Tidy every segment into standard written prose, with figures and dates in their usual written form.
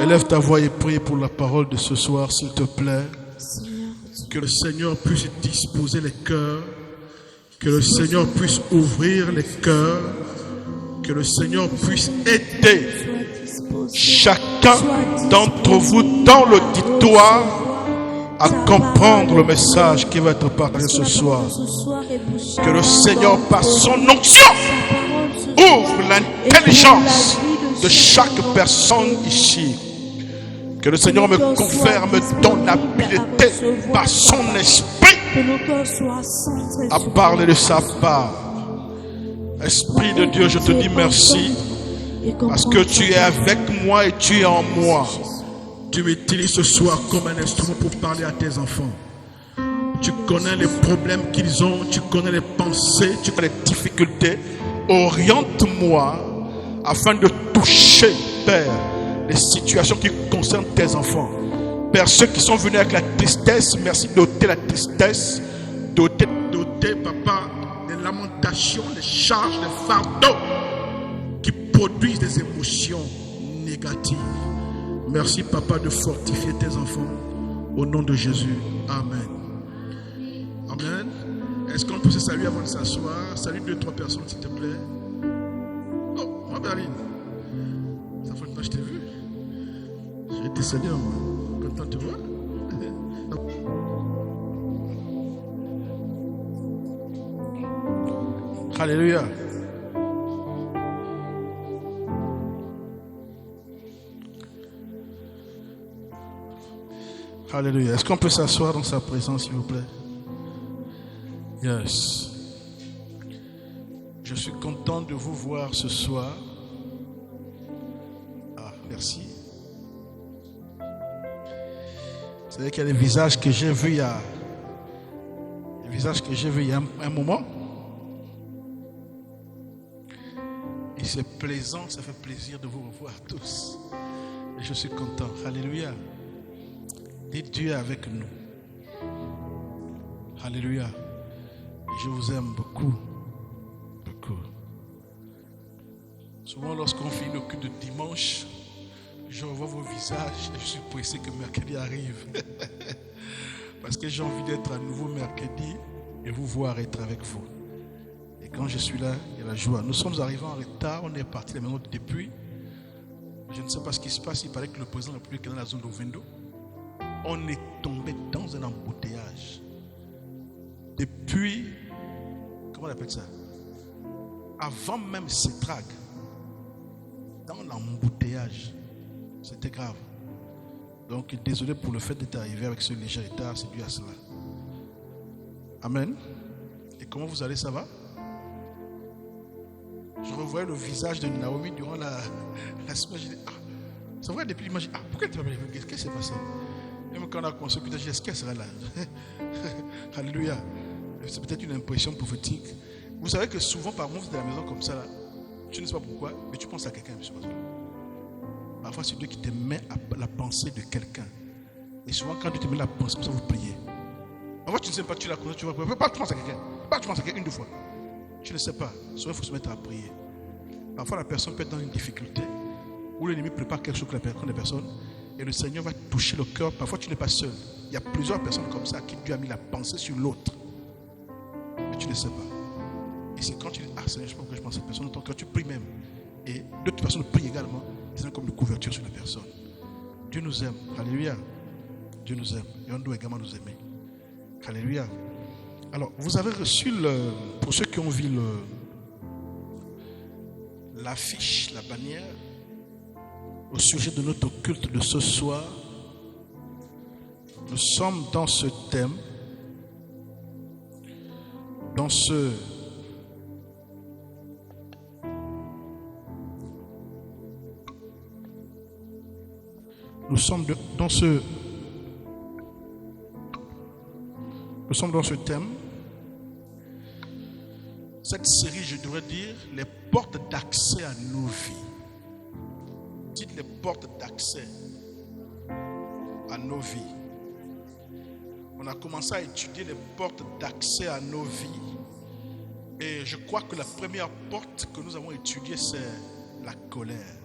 Élève ta voix et prie pour la parole de ce soir, s'il te plaît. Que le Seigneur puisse disposer les cœurs. Que le Seigneur puisse ouvrir les cœurs. Que le Seigneur puisse aider chacun d'entre vous dans l'auditoire à comprendre le message qui va être partagé ce soir. Que le Seigneur, par son onction, ouvre l'intelligence de chaque personne ici. Que le Seigneur me confère, me donne l'habileté par son esprit à parler de sa part. Esprit de Dieu, je te dis merci parce que tu es avec moi et tu es en moi. Tu m'utilises ce soir comme un instrument pour parler à tes enfants. Tu connais les problèmes qu'ils ont, tu connais les pensées, tu connais les difficultés. Oriente-moi afin de toucher, Père, les situations qui concernent tes enfants. Père, ceux qui sont venus avec la tristesse, merci d'ôter la tristesse, d'ôter, papa, les lamentations, les charges, les fardeaux qui produisent des émotions négatives. Merci, papa, de fortifier tes enfants. Au nom de Jésus. Amen. Amen. Est-ce qu'on peut se saluer avant de s'asseoir? Salut 2-3 personnes, s'il te plaît. Oh, moi, Berlin. Ça fait longtemps que je t'ai vu. J'ai été salué, moi. Content de te voir. Alléluia. Alléluia. Est-ce qu'on peut s'asseoir dans sa présence, s'il vous plaît? Yes. Je suis content de vous voir ce soir. Ah, merci. Vous savez qu'il y a des visages que j'ai vus il y a... Des visages que j'ai vus il y a un moment. Et c'est plaisant, ça fait plaisir de vous revoir tous. Et je suis content. Alléluia. Dites Dieu est avec nous. Alléluia. Je vous aime beaucoup. Beaucoup. Souvent lorsqu'on fait le culte de dimanche, je revois vos visages et je suis pressé que mercredi arrive. Parce que j'ai envie d'être à nouveau mercredi et vous voir être avec vous. Et quand je suis là, il y a la joie. Nous sommes arrivés en retard, on est parti la maison depuis. Je ne sais pas ce qui se passe, il paraît que le président de la République est dans la zone de Vendo. On est tombé dans un embouteillage. Depuis, comment on appelle ça? Avant même Cetrac, dans l'embouteillage. C'était grave. Donc, désolé pour le fait d'être arrivé avec ce léger retard, c'est dû à cela. Amen. Et comment vous allez, ça va? Je revoyais le visage de Naomi durant la semaine. Je dis, ah, c'est vrai, depuis l'image, ah, pourquoi tu m'as dit, qu'est-ce qui s'est passé? Même quand on a commencé, je dis, est-ce qu'elle sera là? Alléluia. C'est peut-être une impression prophétique. Vous savez que souvent, par moment, de la maison comme ça, là, tu ne sais pas pourquoi, mais tu penses à quelqu'un. Parfois, c'est Dieu qui te met à la pensée de quelqu'un. Et souvent, quand Dieu te met la pensée, comme ça, vous priez. Parfois, tu ne sais pas, tu la connais, tu vas prier. Pas tu penses à quelqu'un. Pas tu penses à quelqu'un une, deux fois. Tu ne sais pas. Souvent, il faut se mettre à prier. Parfois, la personne peut être dans une difficulté, où l'ennemi prépare quelque chose contre la personne, et le Seigneur va toucher le cœur. Parfois, tu n'es pas seul. Il y a plusieurs personnes comme ça qui Dieu a mis la pensée sur l'autre. Mais tu ne sais pas. Et c'est quand tu dis, ah Seigneur, je ne sais pas pourquoi je pense à cette personne, quand tu pries même, et d'autres personnes prient également, c'est comme une couverture sur la personne. Dieu nous aime. Alléluia. Dieu nous aime. Et on doit également nous aimer. Alléluia. Alors, vous avez reçu, pour ceux qui ont vu l'affiche, la bannière, au sujet de notre culte de ce soir. Nous sommes dans ce thème, dans ce thème. Cette série, je devrais dire, les portes d'accès à nos vies. Dites les portes d'accès à nos vies. On a commencé à étudier les portes d'accès à nos vies. Et je crois que la première porte que nous avons étudiée, c'est la colère.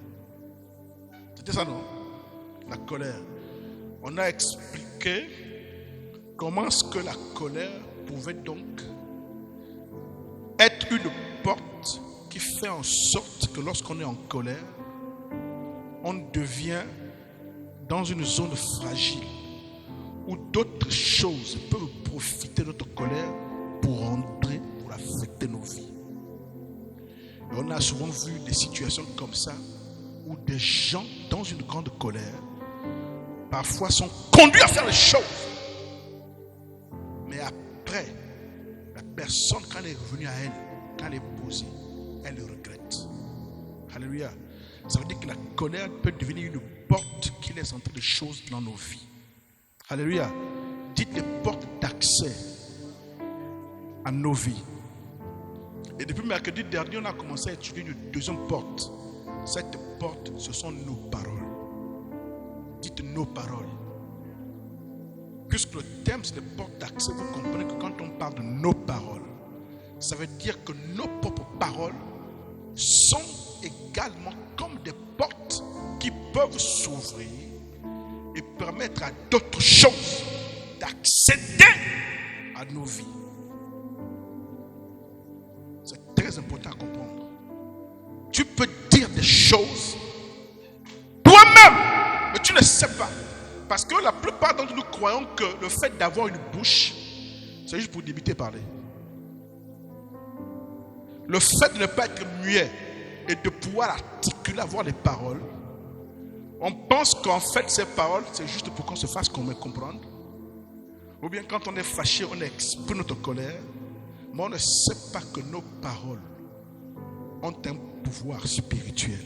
C'était ça, non? La colère. On a expliqué comment est-ce que la colère pouvait donc être une porte qui fait en sorte que lorsqu'on est en colère, on devient dans une zone fragile où d'autres choses peuvent profiter de notre colère pour entrer, pour affecter nos vies. Et on a souvent vu des situations comme ça où des gens dans une grande colère parfois sont conduits à faire les choses. Mais après, la personne, quand elle est revenue à elle, quand elle est posée, elle le regrette. Alléluia. Ça veut dire que la colère peut devenir une porte qui laisse entrer des choses dans nos vies. Alléluia. Dites les portes d'accès à nos vies. Et depuis mercredi dernier, on a commencé à étudier une deuxième porte. Cette porte, ce sont nos paroles. Dites nos paroles. Puisque le thème, c'est les portes d'accès, vous comprenez que quand on parle de nos paroles, ça veut dire que nos propres paroles sont également comme des portes qui peuvent s'ouvrir et permettre à d'autres choses d'accéder à nos vies. C'est très important à comprendre. Tu peux dire des choses toi-même, mais tu ne sais pas. Parce que la plupart d'entre nous croyons que le fait d'avoir une bouche, c'est juste pour débuter parler. Le fait de ne pas être muet et de pouvoir articuler, avoir les paroles, on pense qu'en fait ces paroles, c'est juste pour qu'on se fasse comprendre. Ou bien quand on est fâché, on exprime notre colère, mais on ne sait pas que nos paroles ont un pouvoir spirituel.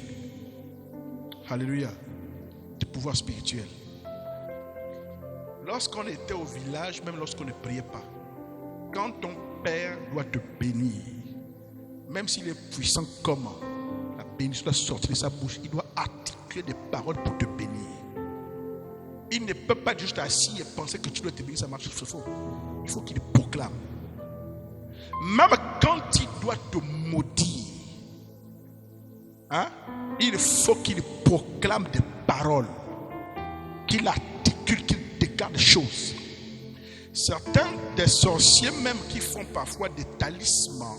Alléluia. Du pouvoir spirituel. Lorsqu'on était au village, même lorsqu'on ne priait pas, quand ton père doit te bénir, même s'il est puissant comme la bénédiction doit sortir de sa bouche, il doit articuler des paroles pour te bénir. Il ne peut pas juste assis et penser que tu dois te bénir, ça marche, c'est faux. Il faut qu'il proclame. Même quand il doit te maudire, il faut qu'il proclame des paroles, qu'il articule, qu'il déclare des choses. Certains des sorciers même qui font parfois des talismans,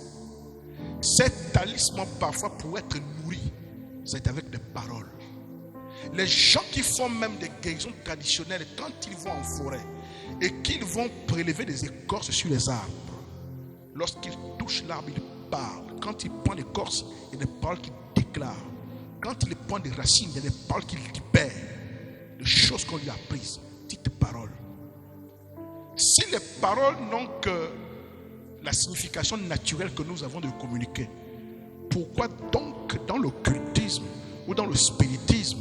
ces talismans parfois pour être nourris, c'est avec des paroles. Les gens qui font même des guérisons traditionnelles, quand ils vont en forêt et qu'ils vont prélever des écorces sur les arbres, lorsqu'ils touchent l'arbre, ils parlent. Quand ils prennent l'écorce, il y a des paroles qu'ils déclarent. Quand il prend des racines, il y a des paroles qu'il libère. Des choses qu'on lui a apprises. Dites paroles. Si les paroles n'ont que la signification naturelle que nous avons de communiquer, pourquoi donc dans l'occultisme ou dans le spiritisme,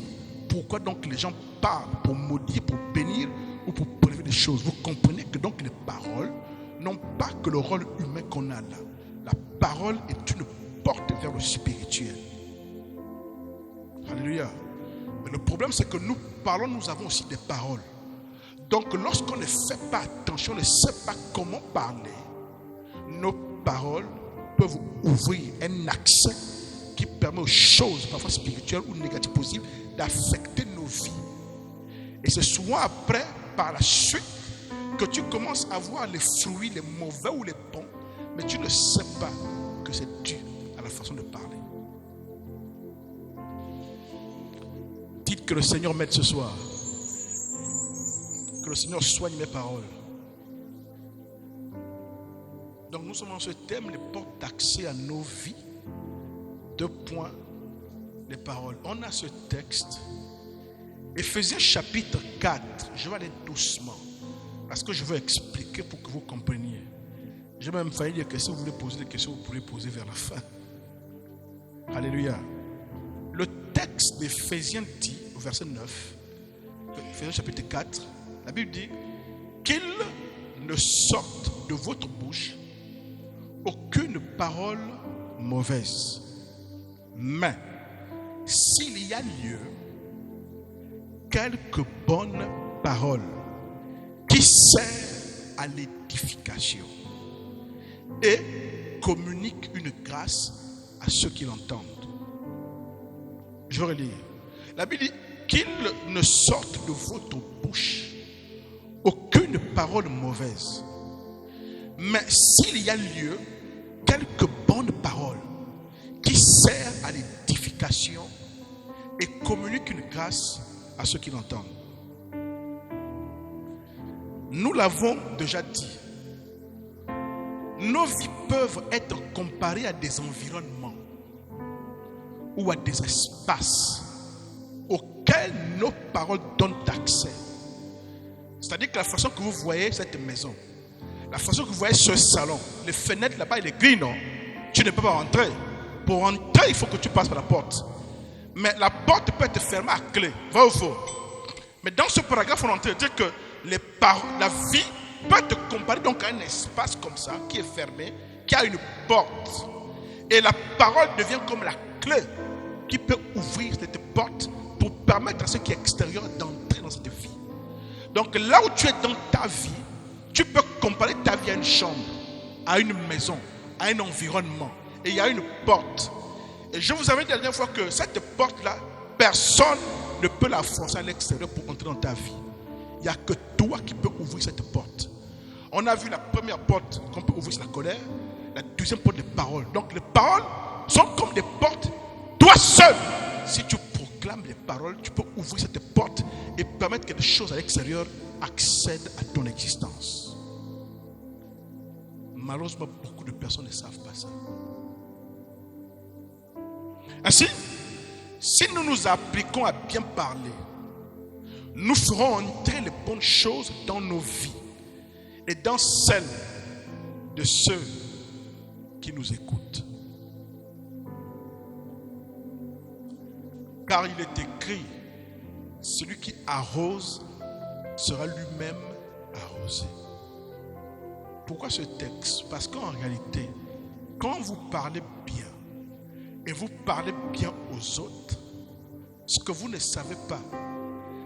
pourquoi donc les gens parlent pour maudire, pour bénir ou pour prélever des choses? Vous comprenez que donc les paroles n'ont pas que le rôle humain qu'on a là. La parole est une porte vers le spirituel. Alléluia. Mais le problème, c'est que nous parlons, nous avons aussi des paroles. Donc, lorsqu'on ne fait pas attention, on ne sait pas comment parler, nos paroles peuvent ouvrir un accès qui permet aux choses, parfois spirituelles ou négatives possibles, d'affecter nos vies. Et c'est souvent après, par la suite, que tu commences à voir les fruits, les mauvais ou les bons, mais tu ne sais pas que c'est dû à la façon de parler. Dites que le Seigneur m'aide ce soir. Que le Seigneur soigne mes paroles. Donc nous sommes dans ce thème, les portes d'accès à nos vies. 2 points, les paroles. On a ce texte, Éphésiens chapitre 4. Je vais aller doucement, parce que je veux expliquer pour que vous compreniez. J'ai même failli dire que si vous voulez poser des questions, vous pourrez poser vers la fin. Alléluia. Le texte d'Éphésiens dit, au verset 9, Éphésiens chapitre 4, la Bible dit qu'il ne sorte de votre bouche aucune parole mauvaise. Mais s'il y a lieu, quelques bonnes paroles qui servent à l'édification et communiquent une grâce à ceux qui l'entendent. Je vais relire. La Bible dit qu'il ne sorte de votre bouche aucune parole mauvaise, mais s'il y a lieu, quelques bonnes paroles qui servent à l'édification et communiquent une grâce à ceux qui l'entendent. Nous l'avons déjà dit, nos vies peuvent être comparées à des environnements ou à des espaces auxquels nos paroles donnent accès. C'est-à-dire que la façon que vous voyez cette maison, la façon que vous voyez ce salon, les fenêtres là-bas et les grilles, non, tu ne peux pas rentrer. Pour rentrer, il faut que tu passes par la porte. Mais la porte peut être fermée à clé, vrai ou faux. Mais dans ce paragraphe, on est en train de dire que la vie peut être comparée donc à un espace comme ça, qui est fermé, qui a une porte. Et la parole devient comme la clé qui peut ouvrir cette porte pour permettre à ceux qui sont extérieurs d'entrer dans cette vie. Donc là où tu es dans ta vie, tu peux comparer ta vie à une chambre, à une maison, à un environnement. Et il y a une porte. Et je vous avais dit la dernière fois que cette porte-là, personne ne peut la forcer à l'extérieur pour entrer dans ta vie. Il n'y a que toi qui peux ouvrir cette porte. On a vu la première porte qu'on peut ouvrir, c'est la colère. La deuxième porte, les paroles. Donc les paroles sont comme des portes. Toi seul, si tu proclames les paroles, tu peux ouvrir cette porte et permettre que des choses à l'extérieur accèdent à ton existence. Malheureusement, beaucoup de personnes ne savent pas ça. Ainsi, si nous nous appliquons à bien parler, nous ferons entrer les bonnes choses dans nos vies et dans celles de ceux qui nous écoutent. Car il est écrit, celui qui arrose sera lui-même arrosé. Pourquoi ce texte? Parce qu'en réalité, quand vous parlez bien et vous parlez bien aux autres, ce que vous ne savez pas,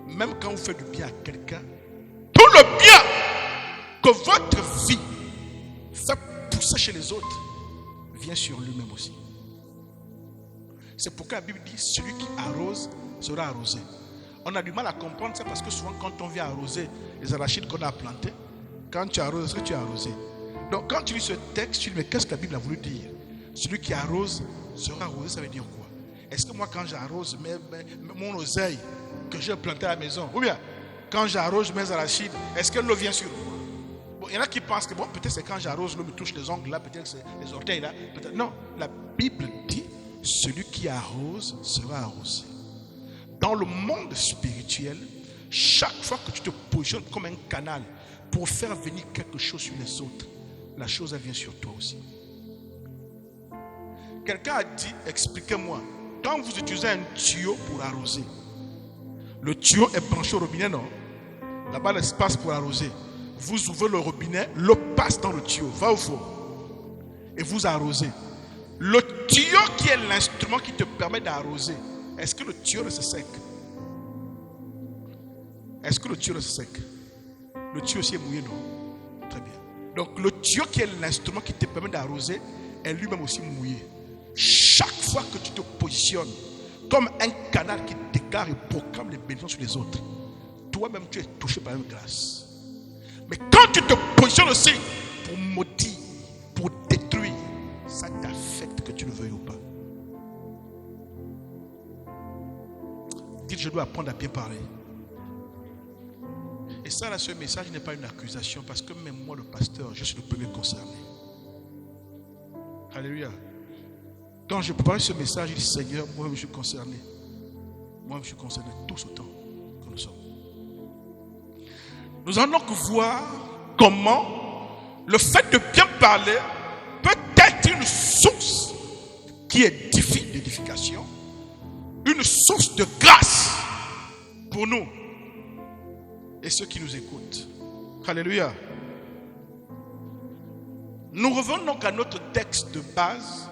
même quand vous faites du bien à quelqu'un, tout le bien que votre vie fait pousser chez les autres vient sur lui-même aussi. C'est pourquoi la Bible dit, celui qui arrose sera arrosé. On a du mal à comprendre ça parce que souvent quand on vient arroser les arachides qu'on a plantés, quand tu arroses, est-ce que tu as arrosé? Donc quand tu lis ce texte, tu dis mais qu'est-ce que la Bible a voulu dire? Celui qui arrose sera arrosé, ça veut dire quoi? Est-ce que moi quand j'arrose mon oseille que j'ai planté à la maison, ou bien quand j'arrose mes arachides, est-ce que l'eau vient sur moi? Bon, il y en a qui pensent que bon, peut-être c'est quand j'arrose, l'eau me touche les ongles là, peut-être c'est les orteils là. Peut-être. Non, la Bible dit celui qui arrose sera arrosé. Dans le monde spirituel, chaque fois que tu te positionnes comme un canal pour faire venir quelque chose sur les autres, la chose elle vient sur toi aussi. Quelqu'un a dit, expliquez-moi, quand vous utilisez un tuyau pour arroser, le tuyau est branché au robinet, non? Là-bas, l'espace pour arroser. Vous ouvrez le robinet, l'eau passe dans le tuyau, va ou faux? Et vous arrosez. Le tuyau qui est l'instrument qui te permet d'arroser, est-ce que le tuyau reste sec? Est-ce que le tuyau reste sec? Le tuyau aussi est mouillé, non? Très bien. Donc le tuyau qui est l'instrument qui te permet d'arroser est lui-même aussi mouillé. Chaque fois que tu te positionnes comme un canal qui déclare et proclame les bénédictions sur les autres, toi-même tu es touché par une grâce. Mais quand tu te positionnes aussi pour maudire, pour détruire, ça t'affecte que tu le veuilles ou pas. Dites, je dois apprendre à bien parler. Et ça, là, ce message n'est pas une accusation parce que même moi, le pasteur, je suis le premier concerné. Alléluia. Quand je préparais ce message, je dis, Seigneur, moi-même je suis concerné. Moi-même je suis concerné tous autant que nous sommes. Nous allons donc voir comment le fait de bien parler peut être une source qui édifie l'édification, une source de grâce pour nous et ceux qui nous écoutent. Alléluia. Nous revenons donc à notre texte de base,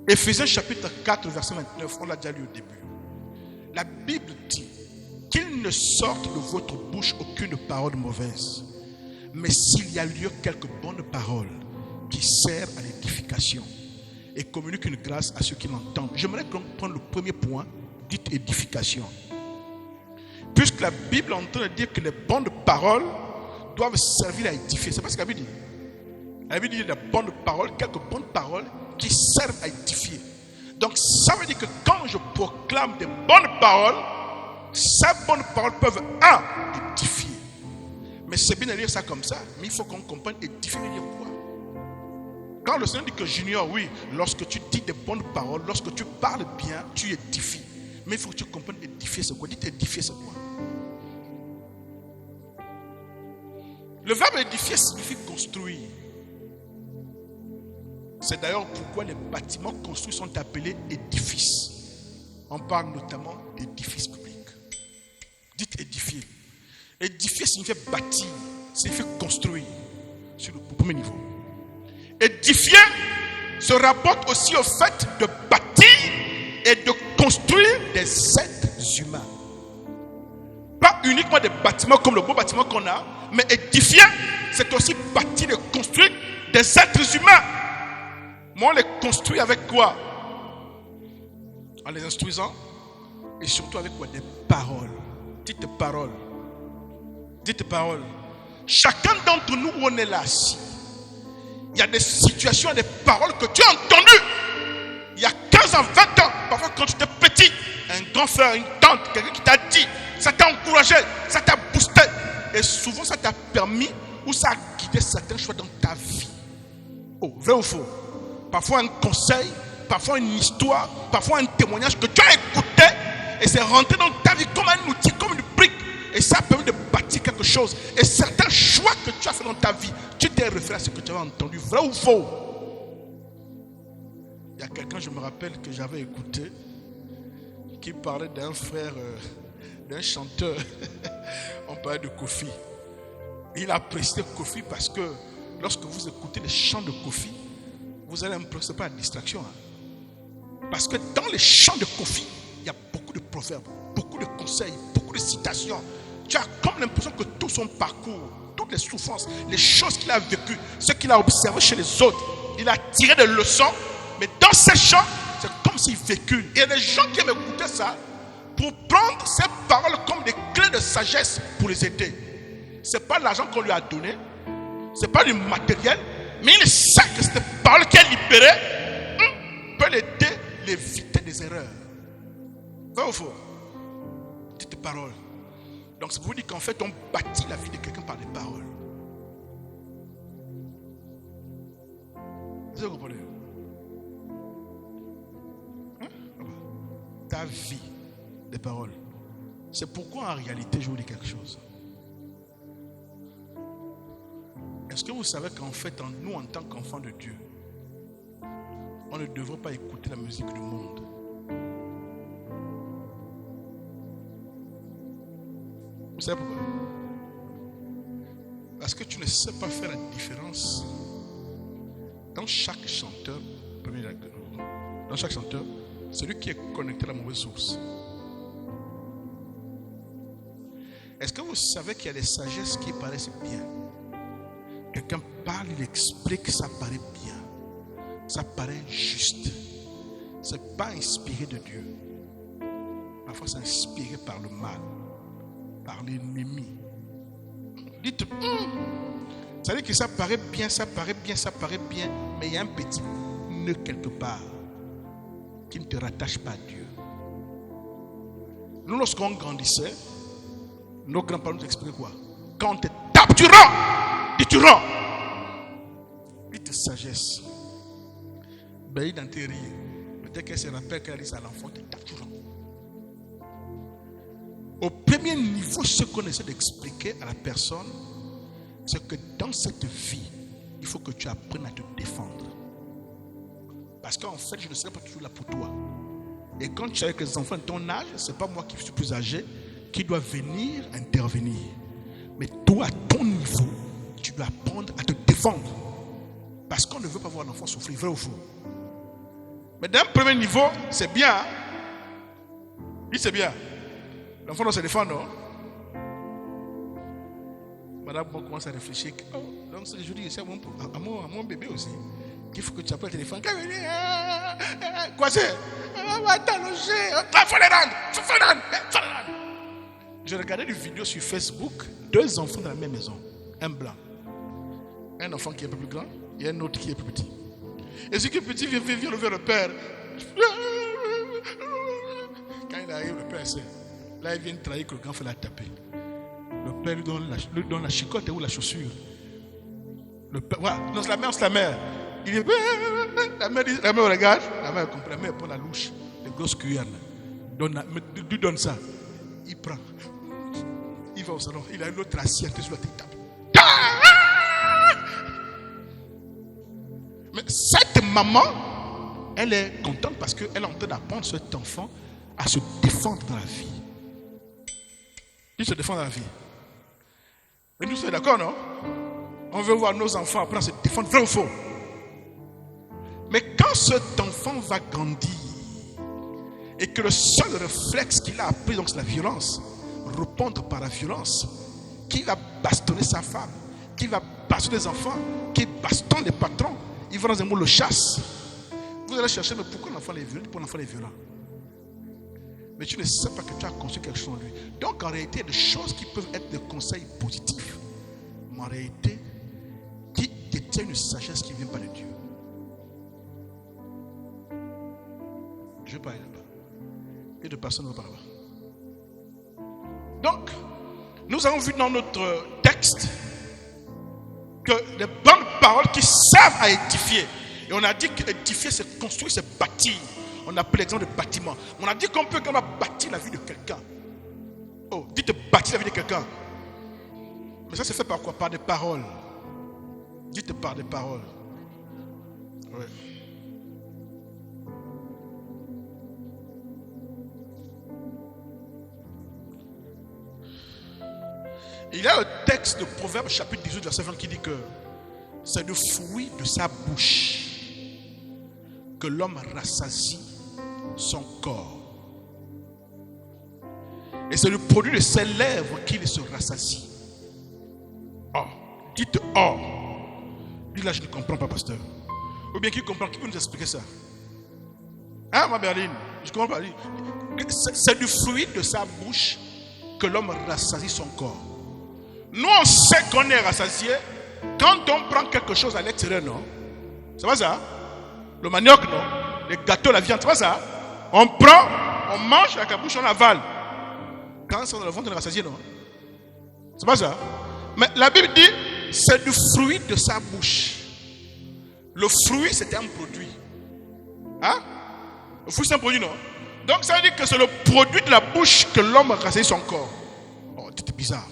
Éphésiens chapitre 4, verset 29. On l'a déjà lu au début. La Bible dit qu'il ne sorte de votre bouche aucune parole mauvaise, mais s'il y a lieu quelques bonnes paroles qui servent à l'édification et communiquent une grâce à ceux qui l'entendent. J'aimerais donc prendre le premier point Dites édification. Puisque la Bible est en train de dire que les bonnes paroles doivent servir à édifier. C'est pas ce que la Bible dit. La Bible dit des bonnes paroles, quelques bonnes paroles qui servent à édifier. Donc ça veut dire que quand je proclame des bonnes paroles, ces bonnes paroles peuvent édifier. Mais c'est bien de dire ça comme ça, mais il faut qu'on comprenne édifier veut dire quoi. Quand le Seigneur dit que Junior, oui, lorsque tu dis des bonnes paroles, lorsque tu parles bien, tu édifies. Mais il faut que tu comprennes édifier c'est quoi. Dites édifier c'est quoi. Le verbe édifier signifie construire. C'est d'ailleurs pourquoi les bâtiments construits sont appelés édifices. On parle notamment d'édifices publics. Dites édifier. Édifier signifie bâtir, signifie construire sur le premier niveau. Édifier se rapporte aussi au fait de bâtir et de construire des êtres humains. Pas uniquement des bâtiments comme le beau bâtiment qu'on a, mais édifier, c'est aussi bâtir et construire des êtres humains. Mais on les construit avec quoi? En les instruisant et surtout avec quoi? Des paroles. Dites paroles. Dites paroles. Chacun d'entre nous où on est là assis, il y a des situations, des paroles que tu as entendues il y a 15 ans, 20 ans, parfois quand tu étais petit, un grand frère, une tante, quelqu'un qui t'a dit, ça t'a encouragé, ça t'a boosté. Et souvent ça t'a permis ou ça a guidé certains choix dans ta vie. Oh, vrai ou faux? Parfois un conseil, parfois une histoire, parfois un témoignage que tu as écouté et c'est rentré dans ta vie comme un outil, comme une brique. Et ça a permis de bâtir quelque chose. Et certains choix que tu as fait dans ta vie, tu t'es référé à ce que tu avais entendu. Vrai ou faux? Il y a quelqu'un, je me rappelle, que j'avais écouté, qui parlait d'un frère, d'un chanteur. On parlait de Kofi. Il appréciait Kofi parce que lorsque vous écoutez les chants de Kofi, vous allez l'impression que ce n'est pas une distraction. Parce que dans les chants de Kofi, il y a beaucoup de proverbes, beaucoup de conseils, beaucoup de citations. Tu as comme l'impression que tout son parcours, toutes les souffrances, les choses qu'il a vécues, ce qu'il a observé chez les autres, il a tiré des leçons. Mais dans ces chants, c'est comme s'il vécut. Il y a des gens qui aiment écouter ça pour prendre ces paroles comme des clés de sagesse pour les aider. Ce n'est pas l'argent qu'on lui a donné, ce n'est pas du matériel, mais il sait que cette parole qui est libérée peut l'aider, l'éviter des erreurs. Vrai ou faux? Dites paroles. Donc, ça vous dit qu'en fait, on bâtit la vie de quelqu'un par des paroles. Vous comprenez? Ta vie, des paroles. C'est pourquoi en réalité, je vous dis quelque chose. Est-ce que vous savez qu'en fait, nous, en tant qu'enfants de Dieu, on ne devrait pas écouter la musique du monde? Vous savez pourquoi? Parce que tu ne sais pas faire la différence dans chaque chanteur, dans chaque chanteur, celui qui est connecté à la mauvaise source. Est-ce que vous savez qu'il y a des sagesses qui paraissent bien? Quelqu'un parle, il explique, ça paraît bien. Ça paraît juste. Ce n'est pas inspiré de Dieu. Parfois c'est inspiré par le mal, par l'ennemi. Dites, ça veut dire que ça paraît bien, ça paraît bien, ça paraît bien, mais il y a un petit nœud quelque part qui ne te rattache pas à Dieu. Nous, lorsqu'on grandissait, nos grands-parents nous expliquaient quoi? Quand on te tape, tu rends. Dis, tu rends. Dites sagesse. Bailli dans tes rires. Peut-être qu'elle se rappelle qu'elle dit à l'enfant, te tape, tu rends. Au premier niveau, ce qu'on essaie d'expliquer à la personne, c'est que dans cette vie, il faut que tu apprennes à te défendre. Parce qu'en fait, je ne serai pas toujours là pour toi. Et quand tu es avec les enfants de ton âge, ce n'est pas moi qui suis plus âgé qui dois venir intervenir. Mais toi, à ton niveau, tu dois apprendre à te défendre. Parce qu'on ne veut pas voir l'enfant souffrir, vrai ou faux? Mais d'un premier niveau, c'est bien. Hein? Oui, c'est bien. L'enfant doit se défendre, non? Madame commence à réfléchir. Oh, donc ce que je dis, c'est à mon bébé aussi. qu'il faut que tu appelles le téléphone. Quoi c'est? On va t'allonger. Faut les rendre. Je regardais une vidéo sur Facebook, 2 enfants dans la même maison. Un blanc. Un enfant qui est un peu plus grand et un autre qui est plus petit. Et ce qui est petit vient lever le père. Quand il arrive, le père sait. Là, il vient de trahir que le grand fait la taper. Le père lui donne la chicotte ou la chaussure. Le père, voilà. Non, c'est la mère. Il dit, la mère regarde, la mère comprend, la mère prend la louche, les grosses cuillères, lui donne ça. Il prend. Il va au salon, il a une autre assiette sur la table. Mais cette maman, elle est contente parce qu'elle est en train d'apprendre cet enfant à se défendre dans la vie. Il se défend dans la vie. Mais nous sommes d'accord, non? On veut voir nos enfants apprendre à se défendre, vrai ou faux? Mais quand cet enfant va grandir et que le seul réflexe qu'il a appris, donc c'est la violence, répondre par la violence, qui va bastonner sa femme, qui va bastonner les enfants, qui bastonne les patrons, il va dans un mot le chasse. Vous allez chercher, mais pourquoi l'enfant est violent? Pourquoi l'enfant est violent? Mais tu ne sais pas que tu as construit quelque chose en lui. Donc en réalité, il y a des choses qui peuvent être des conseils positifs, mais en réalité, qui détiennent une sagesse qui ne vient pas de Dieu. Je vais pas aller là-bas. Et de personne ne va pas là-bas. Donc, nous avons vu dans notre texte que les bonnes paroles qui servent à édifier. Et on a dit qu'édifier, c'est construire, c'est bâtir. On a pris l'exemple de bâtiment. On a dit qu'on peut quand même bâtir la vie de quelqu'un. Oh, dites bâtir la vie de quelqu'un. Mais ça, c'est fait par quoi? Par des paroles. Dites par des paroles. Ouais. Il y a un texte de Proverbes chapitre 18 verset 20 qui dit que c'est le fruit de sa bouche que l'homme rassasie son corps. Et c'est le produit de ses lèvres qu'il se rassasie. Oh, dites oh. Lui là je ne comprends pas, pasteur. Ou bien qui comprend, qui peut nous expliquer ça? Hein, ma Berline? Je ne comprends pas. C'est du fruit de sa bouche que l'homme rassasie son corps. Nous on sait qu'on est rassasié quand on prend quelque chose à l'extérieur, non? C'est pas ça? Le manioc, non? Les gâteaux, la viande, c'est pas ça? On prend, on mange avec la bouche, on avale. Quand c'est dans le ventre, on est rassasié, non? C'est pas ça? Mais la Bible dit, c'est du fruit de sa bouche. Le fruit, c'était un produit. Hein? Le fruit, c'est un produit, non? Donc ça veut dire que c'est le produit de la bouche que l'homme rassasie son corps. Oh, c'est bizarre.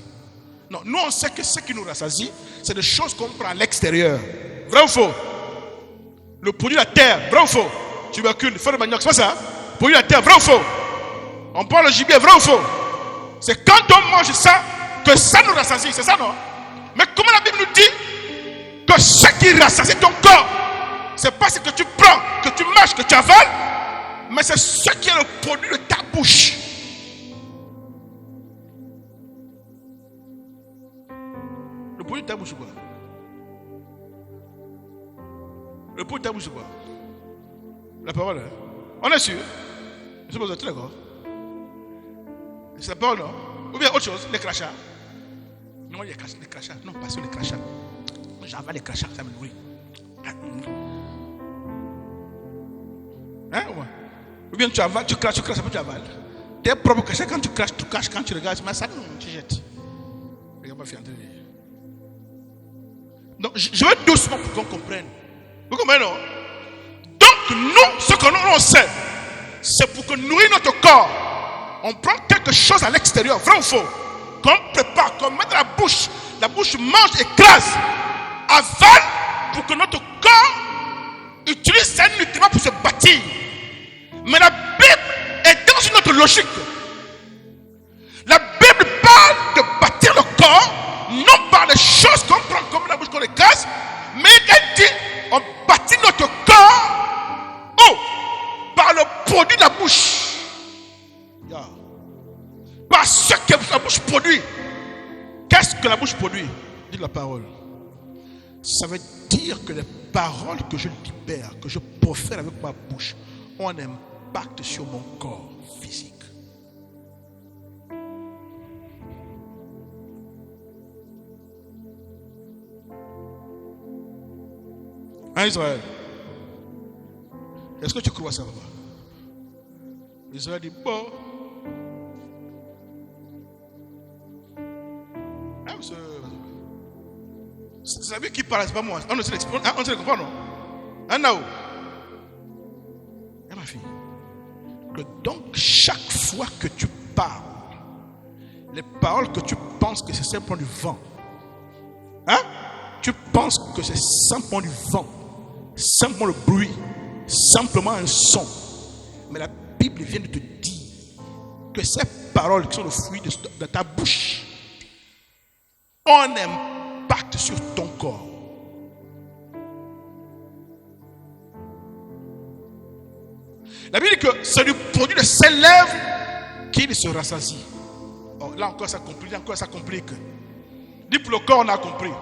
Non, nous on sait que ce qui nous rassasie, c'est des choses qu'on prend à l'extérieur. Vrai ou faux? Le produit de la terre, vrai ou faux? Tubercule, feu de manioc, c'est pas ça? Le produit de la terre, vrai ou faux? On prend le gibier, vrai ou faux? C'est quand on mange ça que ça nous rassasie, c'est ça, non? Mais comment la Bible nous dit que ce qui rassasie ton corps, c'est pas ce que tu prends, que tu manges, que tu avales, mais c'est ce qui est le produit de ta bouche. Le produit de ta bouche, c'est quoi? Le produit de ta bouche, c'est quoi? La parole, hein? On est sûr? Je suis pas d'accord. C'est la parole, non? Ou bien autre chose, les crachats. Non, les crachats. Non, pas sur les crachats. J'avale les crachats, ça me nourrit. Hein? Ou bien tu avales, tu craches, après tu avales. Tes propres crachats, quand tu craches, tu caches, quand tu regardes, mais ça, non, tu jettes. Regarde pas, fier. Donc, je vais doucement pour qu'on comprenne. Vous comprenez, non? Donc, nous, ce que nous on sait, c'est pour que nourrir notre corps, on prend quelque chose à l'extérieur, vrai ou faux? Qu'on prépare, qu'on met dans la bouche mange, écrase, avale, pour que notre corps utilise ces nutriments pour se bâtir. Mais la Bible est dans une autre logique. La Bible parle de bâtir le corps, non par les choses qu'on prend comme la bouche, qu'on écrase, mais elle dit on bâtit notre corps par le produit de la bouche. Yeah. Par ce que la bouche produit. Qu'est-ce que la bouche produit? Dit la parole. Ça veut dire que les paroles que je libère, que je profère avec ma bouche, ont un impact sur mon corps physique. Hein, Israël? Est-ce que tu crois ça, papa? Israël dit, bon. Hein, c'est la vie qui parle, c'est pas moi. On se le comprend, non? Hein, Nao? Hein, ma fille? Que donc, chaque fois que tu parles, les paroles que tu penses que c'est simplement du vent, hein? Tu penses que c'est simplement du vent, simplement le bruit, simplement un son. Mais la Bible vient de te dire que ces paroles qui sont le fruit de ta bouche ont un impact sur ton corps. La Bible dit que c'est du produit de ses lèvres qu'il se rassasie. Oh, là encore ça complique. Dit pour le corps on a compris.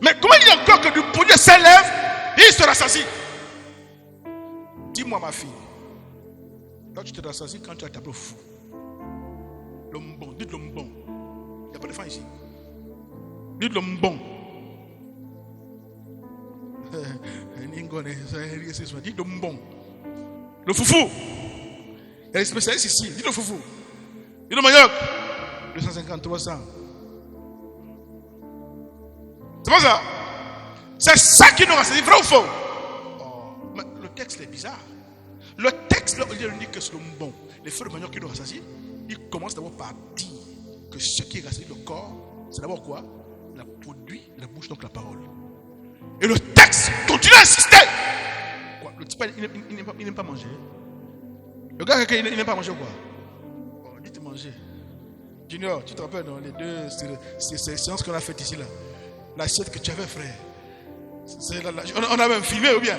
Mais comment il dit encore que du produit de ses lèvres il se rassasie? Dis-moi ma fille. Là tu te rassasies quand tu as tapé fou. Le mbon, dites le mbon. Il n'y a pas de fin ici. Dites le mbon. Dites le mbon. Le foufou. Il y a des spécialistes ici. Dites le foufou. Dites le manioc. 250, 300. C'est pas ça? C'est ça qui nous rassasie, vrai ou faux? Oh, mais le texte est bizarre. Le texte, là, il dit que c'est le bon. Les feux de manioc qui nous rassasient, il commence d'abord par dire que ce qui rassasie le corps, c'est d'abord quoi? La produit, la bouche, donc la parole. Et le texte continue à insister. Quoi? Le type, il n'aime pas manger. Le gars, il n'aime pas manger quoi? Oh, dites manger. Junior, tu te rappelles, non? Les deux, c'est séances qu'on a faites ici, là. L'assiette que tu avais, frère. On a même filmé ou bien?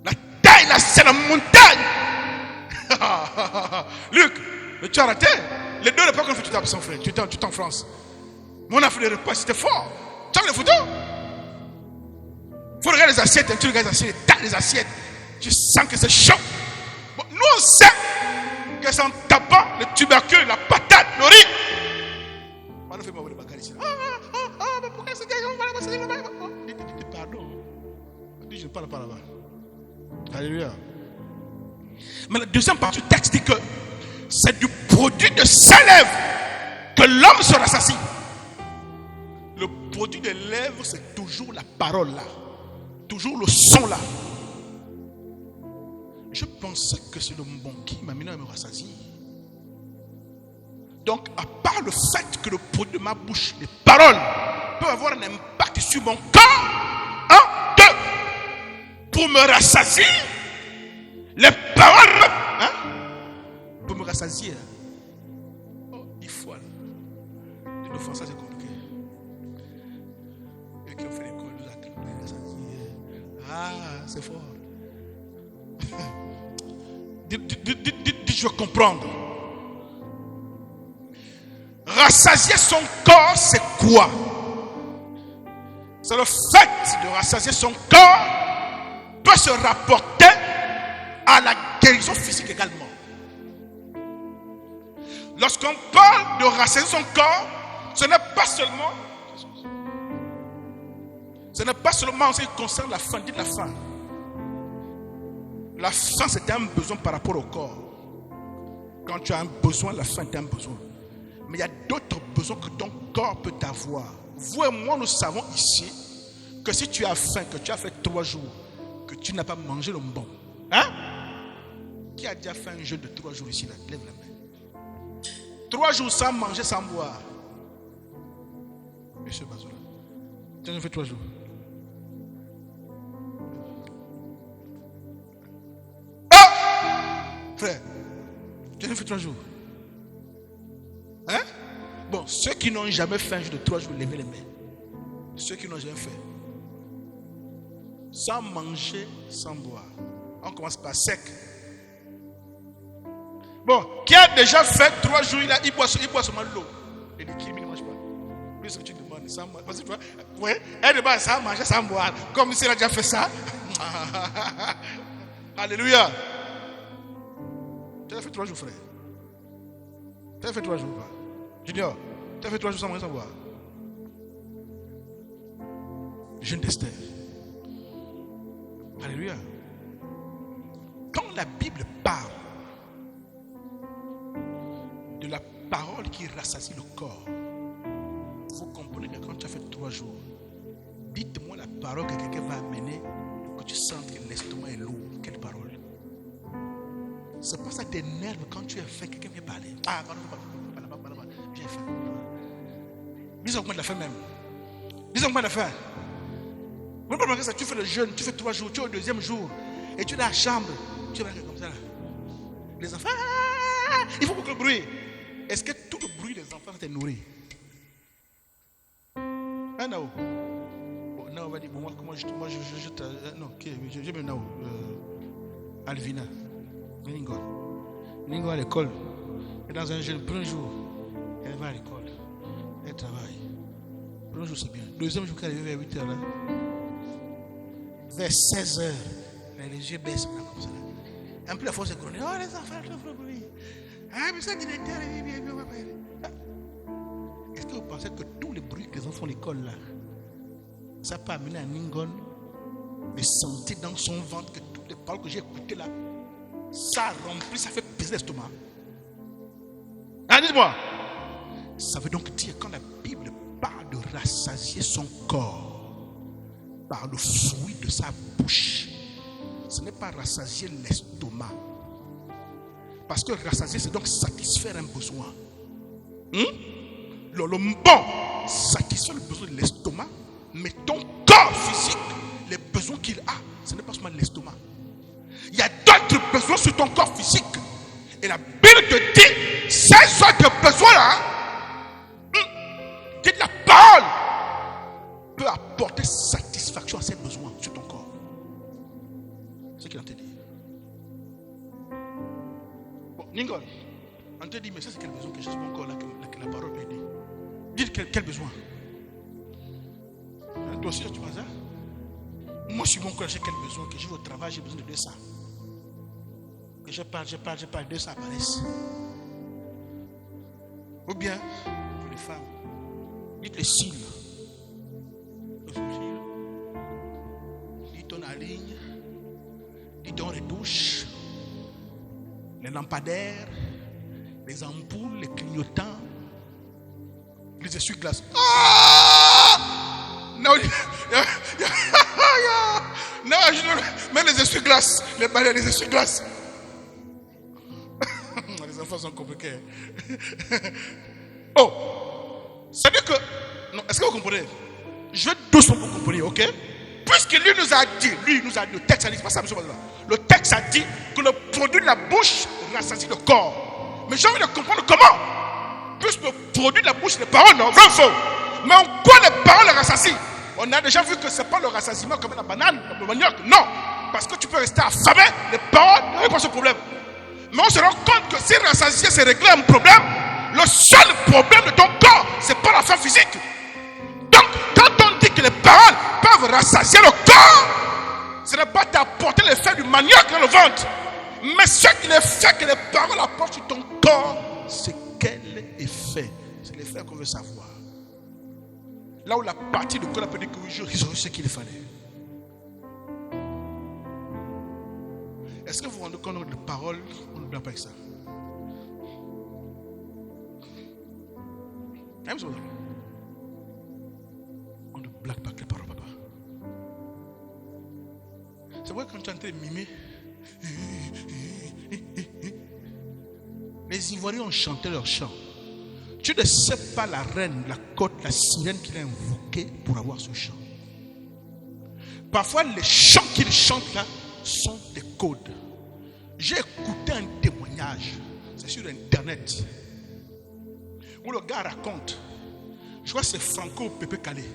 La taille, là, c'est la montagne. Luc, mais tu as raté. Les deux, pas qu'on fait tout absent, frère. Tu es en France. Mais on a fait des repas, c'était fort. Tu as les photos? Il faut regarder les assiettes. Tu regardes les assiettes, les tailles des assiettes. Tu sens que c'est chaud. Bon, nous, on sait que c'est en tapant le tubercule, la patate, le riz. On a fait mauvais bagarre ici. Mais pourquoi c'est pardon. Je ne parle pas là-bas. Alléluia. Mais la deuxième partie du texte dit que c'est du produit de ses lèvres que l'homme se rassasie. Le produit des lèvres, c'est toujours la parole là. Toujours le son là. Je pensais que c'est le bon qui m'a mis à me rassasier. Donc, à part le fait que le produit de ma bouche, les paroles, peuvent avoir un impact sur mon corps, 1, 2, pour me rassasier, les paroles, pour me rassasier. Oh, il faut. Le français, c'est compliqué. Eux qui ont fait l'école, nous attendons rassasier. Ah, c'est fort. Dites, je veux comprendre. Rassasier son corps, c'est quoi? C'est le fait de rassasier son corps peut se rapporter à la guérison physique également. Lorsqu'on parle de rassasier son corps, ce n'est pas seulement en ce qui concerne la faim. Dites la faim. La faim, c'est un besoin par rapport au corps. Quand tu as un besoin, la faim est un besoin. Mais il y a d'autres besoins que ton corps peut avoir. Vous et moi, nous savons ici que si tu as faim, que tu as fait 3 jours, que tu n'as pas mangé le bon. Hein? Qui a déjà fait un jeûne de 3 jours ici? Là? Lève la main. 3 jours sans manger, sans boire. Monsieur Bazoula, tu as fait 3 jours. Frère, tu as fait 3 jours. Hein? Bon, ceux qui n'ont jamais fait un jour de 3 jours, levez les mains. Ceux qui n'ont jamais fait. Sans manger, sans boire. On commence par sec. Bon, qui a déjà fait 3 jours, il boit seulement l'eau. Et les kilos, il ne mange pas. Puis ce que tu demandes, sans manger. Parce que tu vois, ouais, elle demande sans manger, sans boire. Comme si elle a déjà fait ça. Alléluia. Tu as fait 3 jours, frère. Tu as fait 3 jours. Junior, tu as fait 3 jours sans manger, sans boire. Jeûne d'Esther. Alléluia. Quand la Bible parle de la parole qui rassasie le corps, vous comprenez que quand tu as fait 3 jours, dites-moi la parole que quelqu'un va amener, que tu sens que l'estomac est lourd. Quelle parole? C'est pas ça qui t'énerve quand tu as fait, quelqu'un vient parler. Ah, pardon, j'ai faim. Dis augmente la faim même. Dis augmente la faim. Vous comprenez ça, tu fais le jeûne, tu fais 3 jours, tu es au 2e jour, et tu es dans la chambre, tu es comme ça là. Les enfants, il faut beaucoup de bruit. Est-ce que tout le bruit des enfants t'est nourri? Ah non. Non, on va dire, bon, moi non, ok, je mets Nao. Alvina. Ningo à l'école. Et dans un jeune, premier jour, elle va à l'école. Elle travaille. Premier jour, c'est bien. 2e jour, quand elle est vers 8h, là, vers 16h, les yeux baissent comme ça. Un peu la force est grondée. Oh, les enfants, je fais bruit. Ah, mais ça, directeur, est-ce que vous pensez que tous les bruits que les enfants font à l'école, là, ça peut amener à Ningon de sentir dans son ventre que toutes les paroles que j'ai écoutées là, ça remplit, ça fait peser l'estomac. Ah, dites-moi. Ça veut donc dire quand la Bible parle de rassasier son corps par le fruit de sa bouche, ce n'est pas rassasier l'estomac. Parce que rassasier, c'est donc satisfaire un besoin. Le bon satisfait le besoin de l'estomac, mais ton corps physique, les besoins qu'il a, ce n'est pas seulement l'estomac. Il y a d'autres besoins sur ton corps physique. Et la Bible te dit, ces autres besoins-là, que la parole peut apporter satisfaction à ces besoins sur ton corps. C'est ce qu'il a te dit. Bon, Ningol, on te dit, mais ça c'est quel besoin que j'ai sur mon corps là, que la parole lui dit. Dites quel besoin. Toi aussi, tu vois ça? Moi, sur mon corps, j'ai quel besoin? Que je vais au travail, j'ai besoin de 200. Que je parle, 200 apparaissent. Ou bien, pour les femmes, dites les cils. Dites ton aligne. Dites ton retouche. Les lampadaires. Les ampoules, les clignotants. Les essuie-glaces. Non, non, même les essuie-glaces, les balais, les essuie-glaces. Les enfants sont compliqués. Oh, c'est-à-dire que, non, est-ce que vous comprenez? Je vais doucement pour comprendre, ok? Puisque lui nous a dit, le texte a dit, c'est pas ça, monsieur. Le texte a dit que le produit de la bouche rassasie le corps. Mais j'ai envie de comprendre comment. Puisque le produit de la bouche, les paroles, non, vrai ou faux? Mais en quoi les paroles rassasient? On a déjà vu que ce n'est pas le rassasiement comme la banane, comme le manioc. Non. Parce que tu peux rester affamé, les paroles ne règlent pas ce problème. Mais on se rend compte que si rassasier, c'est régler un problème, le seul problème de ton corps, ce n'est pas la faim physique. Donc, quand on dit que les paroles peuvent rassasier le corps, ce n'est pas d'apporter l'effet du manioc dans le ventre. Mais ce qui est fait que les paroles apportent sur ton corps, c'est quel effet? C'est l'effet qu'on veut savoir. Là où la partie de corps a peut dire que oui, j'ai reçu ce qu'il fallait. Est-ce que vous vous rendez compte de paroles? On ne blague pas avec ça. On ne blague pas avec les paroles, papa. C'est vrai quand tu es en train de mimer. Les Ivoiriens ont chanté leur chant. Tu ne sais pas la reine, la côte, la sirène qu'il a invoquée pour avoir ce chant. Parfois, les chants qu'ils chantent là sont des codes. J'ai écouté un témoignage, c'est sur Internet, où le gars raconte, je crois que c'est Franco Pépé Calais.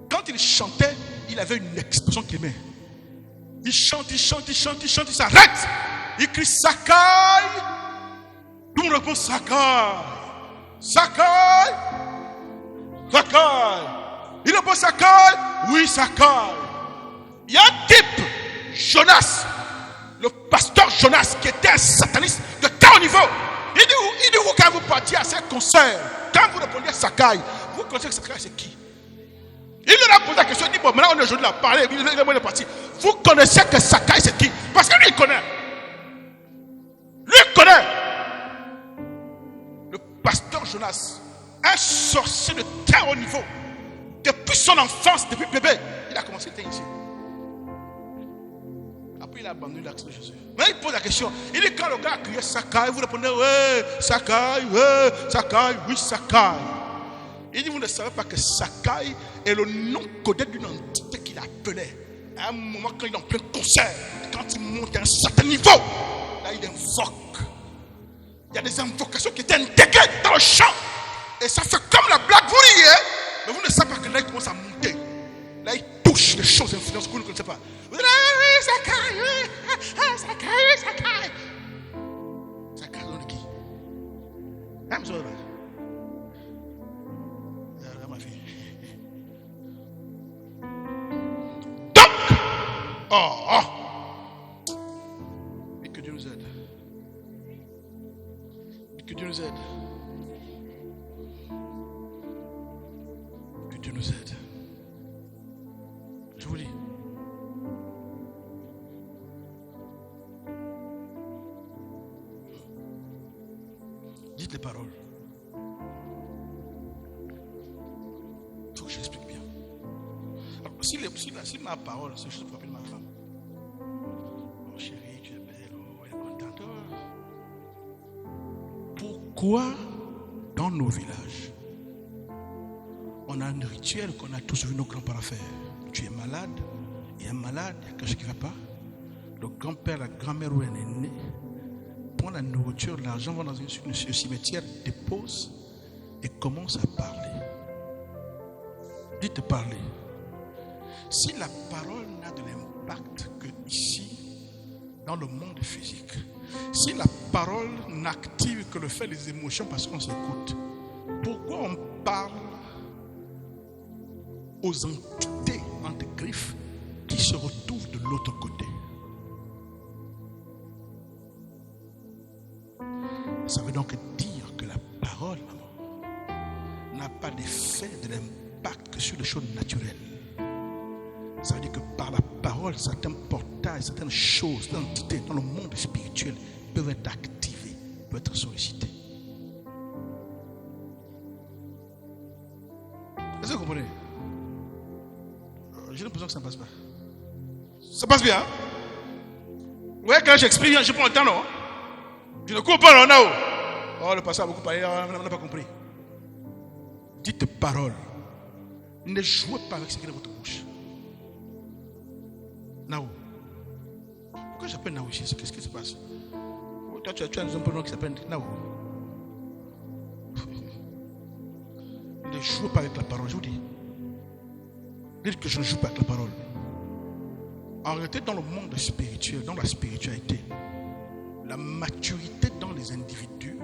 Quand il chantait, il avait une expression qu'il met. Il chante, il s'arrête. Il crie Sakai. Tout le monde répond Sakai. Sakai. caille. Il est bon, ça caille. Oui, ça caille. Il y a un type, Jonas, le pasteur Jonas, qui était un sataniste de très haut niveau. Il dit vous, quand vous partiez à ces concerts, quand vous répondiez à Sakai, vous connaissez que Sakai c'est qui? Il leur a posé la question, il dit bon, maintenant on est aujourd'hui là, parler, il est parti. Vous connaissez que Sakai c'est qui? Parce que lui il connaît. Lui il connaît. Le pasteur Jonas, un sorcier de très haut niveau, depuis son enfance, depuis bébé, il a commencé à être ici. Après il a abandonné l'action de Jésus. Mais il pose la question. Il dit quand le gars a crié Sakai, vous répondez ouais, Sakai, oui, Sakai. Il dit vous ne savez pas que Sakai est le nom codé d'une entité qu'il appelait. À un moment quand il est en plein concert, quand il monte à un certain niveau, là il invoque. Il y a des invocations qui étaient intégrées dans le chant. Et ça fait comme la blague, vous riez, mais vous ne savez pas que là il commence à monter. Là il touche les choses influences que vous ne connaissez pas. Vous dites oui, Sakai, oui, Sakai. Sakai, on est qui? I'm sorry. Ma fille. Donc, et que Dieu nous aide. Et que Dieu nous aide. Que Dieu nous aide. Je vous dis. Dites les paroles. Il faut que j'explique bien. Alors, si ma parole, c'est juste pour appeler ma femme. Oh chérie, tu es belle, oh, elle est contente. Pourquoi dans nos villages, on a un rituel qu'on a tous vu nos grands-parents faire? Tu es malade, il y a un malade, il y a quelque chose qui ne va pas. Le grand-père, la grand-mère où elle est née, prend la nourriture, l'argent, va dans un cimetière, dépose et commence à parler. Dites parler. Si la parole n'a de l'impact que ici, dans le monde physique, si la parole n'active que le fait des émotions parce qu'on s'écoute, pourquoi on parle aux entités entre griffes qui se retrouvent de l'autre côté? Ça veut donc dire que la parole, maman, n'a pas d'effet de l'impact que sur les choses naturelles. Ça veut dire que par la parole, certains portails, certaines choses, certaines entités dans le monde spirituel peuvent être activées, peuvent être sollicitées. Est-ce que vous comprenez? J'ai l'impression que ça ne passe pas. Ça passe bien, hein? Vous voyez, quand j'explique, je prends le temps, non? Je ne cours pas, non? Oh, le pasteur a beaucoup parlé, on n'a pas compris. Dites parole. Ne jouez pas avec ce qui est dans votre bouche. Nao. Pourquoi j'appelle Nao ici? Qu'est-ce qui se passe? Toi, tu as un prénom qui s'appelle Nao. Ne jouez pas avec la parole, je vous dis. Dites que je ne joue pas avec la parole. En réalité, dans le monde spirituel, dans la spiritualité, la maturité dans les individus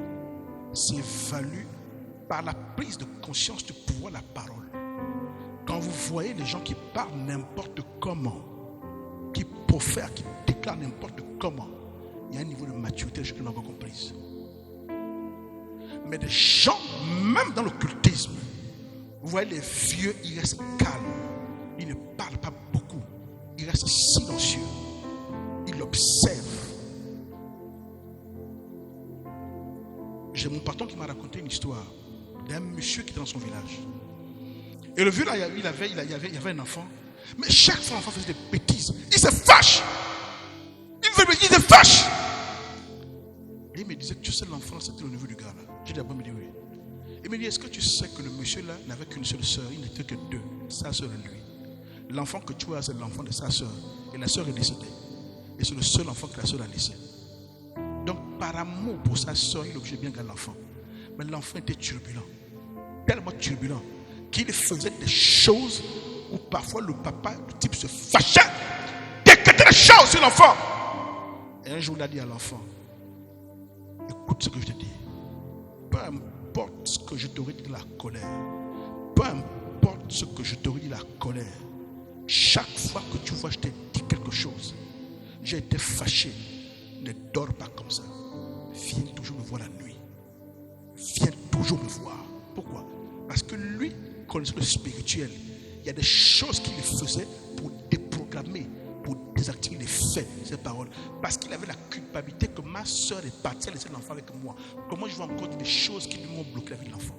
s'évalue par la prise de conscience du pouvoir de la parole. Quand vous voyez les gens qui parlent n'importe comment, qui profèrent, qui déclarent n'importe comment, il y a un niveau de maturité que je n'ai pas comprise. Mais des gens, même dans l'occultisme, vous voyez les vieux, ils restent calmes. Ils ne parlent pas beaucoup. Ils restent silencieux. Ils observent. J'ai mon patron qui m'a raconté une histoire d'un monsieur qui était dans son village. Et le vieux là, il y avait un enfant. Mais chaque fois l'enfant faisait des bêtises. Il se fâche. Il se fâche. Et il me disait, tu sais, l'enfant, c'était au niveau du gars là. J'ai dit, il me dit oui. Il me dit, est-ce que tu sais que le monsieur là n'avait qu'une seule soeur? Il n'était que deux, sa soeur et lui. L'enfant que tu as, c'est l'enfant de sa soeur. Et la soeur est décédée. Et c'est le seul enfant que la soeur a laissé. Donc, par amour pour sa soeur, il obligait bien garder l'enfant. Mais l'enfant était turbulent. Tellement turbulent qu'il faisait des choses où parfois le papa, le type se fâchait, décrétait des choses sur l'enfant. Et un jour, il a dit à l'enfant, écoute ce que je te dis. Peu importe ce que je t'aurais dit de la colère, peu importe ce que je te redis, la colère, chaque fois que tu vois, je te dis quelque chose, j'ai été fâché, ne dors pas comme ça. Viens toujours me voir la nuit. Viens toujours me voir. Pourquoi? Parce que lui, connaissant le spirituel, il y a des choses qu'il faisait pour déprogrammer, pour désactiver les faits, ces paroles. Parce qu'il avait la culpabilité que ma soeur est partie, elle laissait l'enfant avec moi. Comment je vais encore dire des choses qui lui ont bloqué la vie de l'enfant?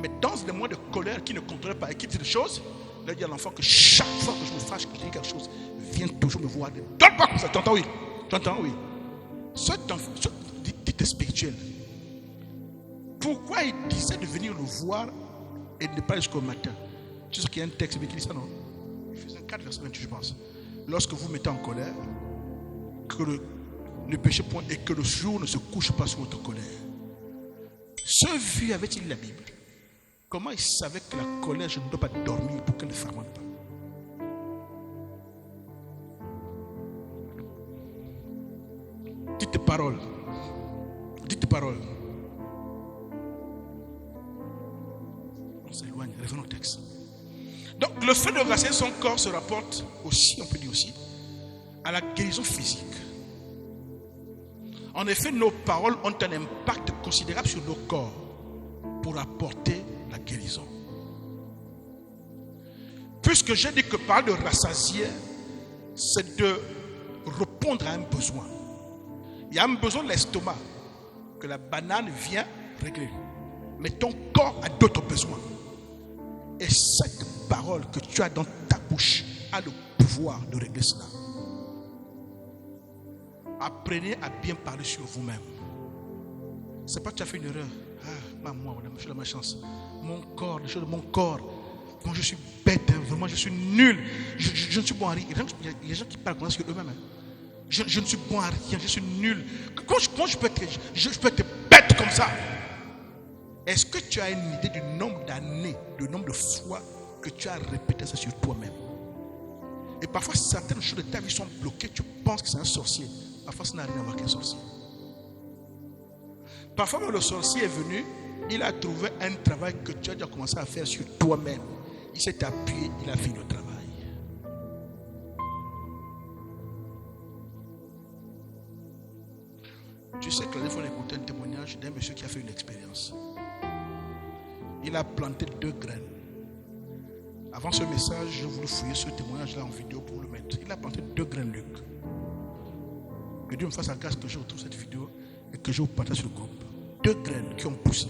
Mais dans les moments de colère qui ne contrôlait pas et qui dit des choses, il a dit à l'enfant que chaque fois que je me fâche, que je dis quelque chose, viens toujours me voir. Ne donne pas comme ça. Tu entends, oui? Tu entends, oui? Cet enfant, dit spirituel. Pourquoi il disait de venir le voir et de ne pas jusqu'au matin? Tu sais qu'il y a un texte qui dit ça, non? Ephésiens 4, verset 28, je pense. Lorsque vous mettez en colère, que ne péchez point et que le jour ne se couche pas sur votre colère. Ce vieux avait-il la Bible? Comment il savait que la colère, je ne dois pas dormir pour qu'elle ne fermente pas? Dites tes paroles. Dites tes paroles. On s'éloigne, revenons au texte. Donc, le fait de rasser son corps se rapporte aussi, on peut dire aussi, à la guérison physique. En effet, nos paroles ont un impact considérable sur nos corps pour apporter la guérison. Puisque j'ai dit que parler de rassasier, c'est de répondre à un besoin. Il y a un besoin de l'estomac que la banane vient régler. Mais ton corps a d'autres besoins. Et cette parole que tu as dans ta bouche a le pouvoir de régler cela. Apprenez à bien parler sur vous-même. C'est pas que tu as fait une erreur. Ah, moi, je suis la malchance. Mon corps, les choses de mon corps. Moi, je suis bête, hein, vraiment, je suis nul. Je ne suis bon à rien. Il y a des gens qui parlent comme ça sur eux-mêmes. Hein. Je ne suis bon à rien, je suis nul. Comment je peux être bête comme ça? Est-ce que tu as une idée du nombre d'années, du nombre de fois que tu as répété ça sur toi-même? Et parfois, certaines choses de ta vie sont bloquées. Tu penses que c'est un sorcier. Parfois, ça n'a rien à voir qu'un sorcier. Parfois, quand le sorcier est venu, il a trouvé un travail que tu as déjà commencé à faire sur toi-même. Il s'est appuyé, il a fini le travail. Tu sais que la dernière fois, on a écouté un témoignage d'un monsieur qui a fait une expérience. Il a planté 2 graines. Avant ce message, j'ai voulu fouiller ce témoignage-là en vidéo pour le mettre. Il a planté 2 graines, Luc. Que Dieu me fasse la grâce que je retrouve cette vidéo et que je vous partage sur le groupe. 2 graines qui ont poussé.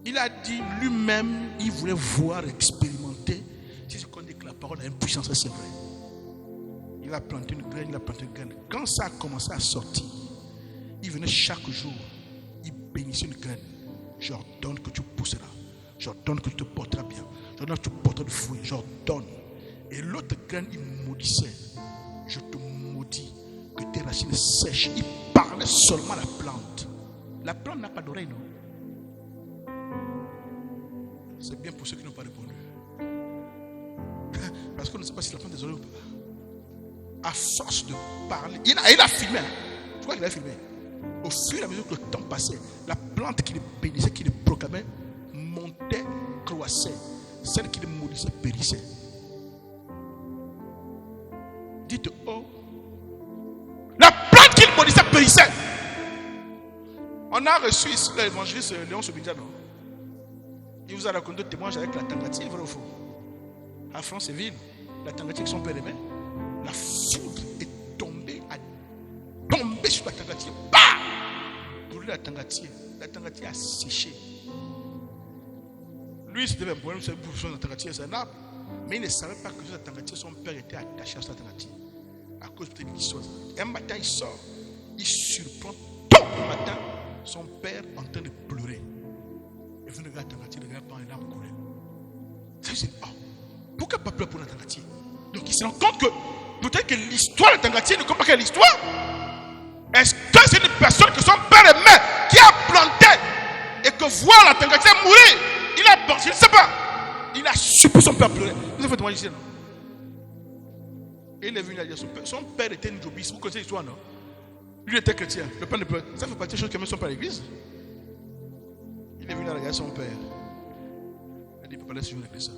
Il a dit lui-même, il voulait voir, expérimenter. C'est ce qu'on dit que la parole a une puissance, c'est vrai. Il a planté une graine, il a planté une graine. Quand ça a commencé à sortir, il venait chaque jour, il bénissait une graine. J'ordonne que tu pousseras. J'ordonne que tu te porteras bien. J'ordonne que tu porteras du fruit. J'ordonne. Et l'autre graine, il maudissait. Je te maudis que tes racines sèchent. Il parlait seulement à la plante. La plante n'a pas d'oreille, non? C'est bien pour ceux qui n'ont pas répondu. Parce qu'on ne sait pas si la plante a des oreilles ou pas. À force de parler, il a filmé. Tu vois qu'il a filmé. Au fur et à mesure que le temps passait, la plante qui le bénissait, qui le proclamait, montait, croissait. Celle qui le maudissait, périssait. Dites oh. La plante qui le maudissait, périssait. On a reçu ici l'évangéliste Léon Sobidjano. Il vous a raconté le témoignage avec la Tangati, vrai ou faux? À Franceville, la Tangati avec son père aimé. La foudre est tombée sur la Tangati. Bah! Pour lui, la Tangati a séché. Lui, c'était un problème, c'est pour la Tangati, c'est un arbre. Mais il ne savait pas que la Tangati, son père était attaché à sa Tangati. À cause de l'histoire. Un matin, il sort. Il surprend tout le matin son père en train de pleurer. Il venait regarder la Tangati, le gars par les larmes coulaient. Ça, il dit, oh, pourquoi pas pleurer pour la Tangati? Donc il se rend compte que peut-être que l'histoire de Tangati ne comprend pas quelle histoire. Est-ce que c'est une personne que son père aimait qui a planté et que voir la Tangati mourir, il a pensé, je ne sais pas. Il a supplié son père pleurer. Vous avez fait témoigner ici, non? Et il est venu à dire son père était une jobiste. Vous connaissez l'histoire, non? Lui était chrétien. Le père ne peut. Ça fait partie des choses qui amènent son père à l'église. Il Il est venu regarder son père. Il a dit, papa, laisse-moi régler ça.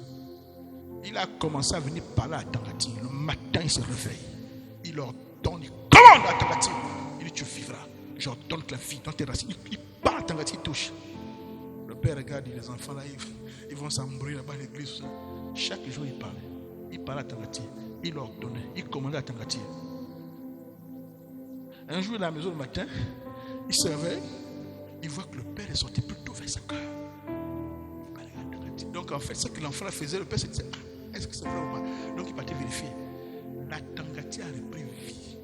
Il a commencé à venir parler à Tangati. Le matin, il se réveille. Il leur donne, il commande à Tangati. Il dit, tu vivras. Je leur donne la vie dans tes racines. Il parle à Tangati, il touche. Le père regarde, les enfants là, ils vont s'embrouiller là-bas à l'église. Chaque jour, il parlait. Il parlait à Tangati. Il leur donnait. Il commandait à Tangati. Un jour, à la maison le matin, il se réveille. Il voit que le père est sorti plutôt vers 5 heures. Donc en fait, ce que l'enfant faisait, le père se disait, est-ce que c'est vrai ou pas? Donc il partait vérifier. La Tangati a repris vie.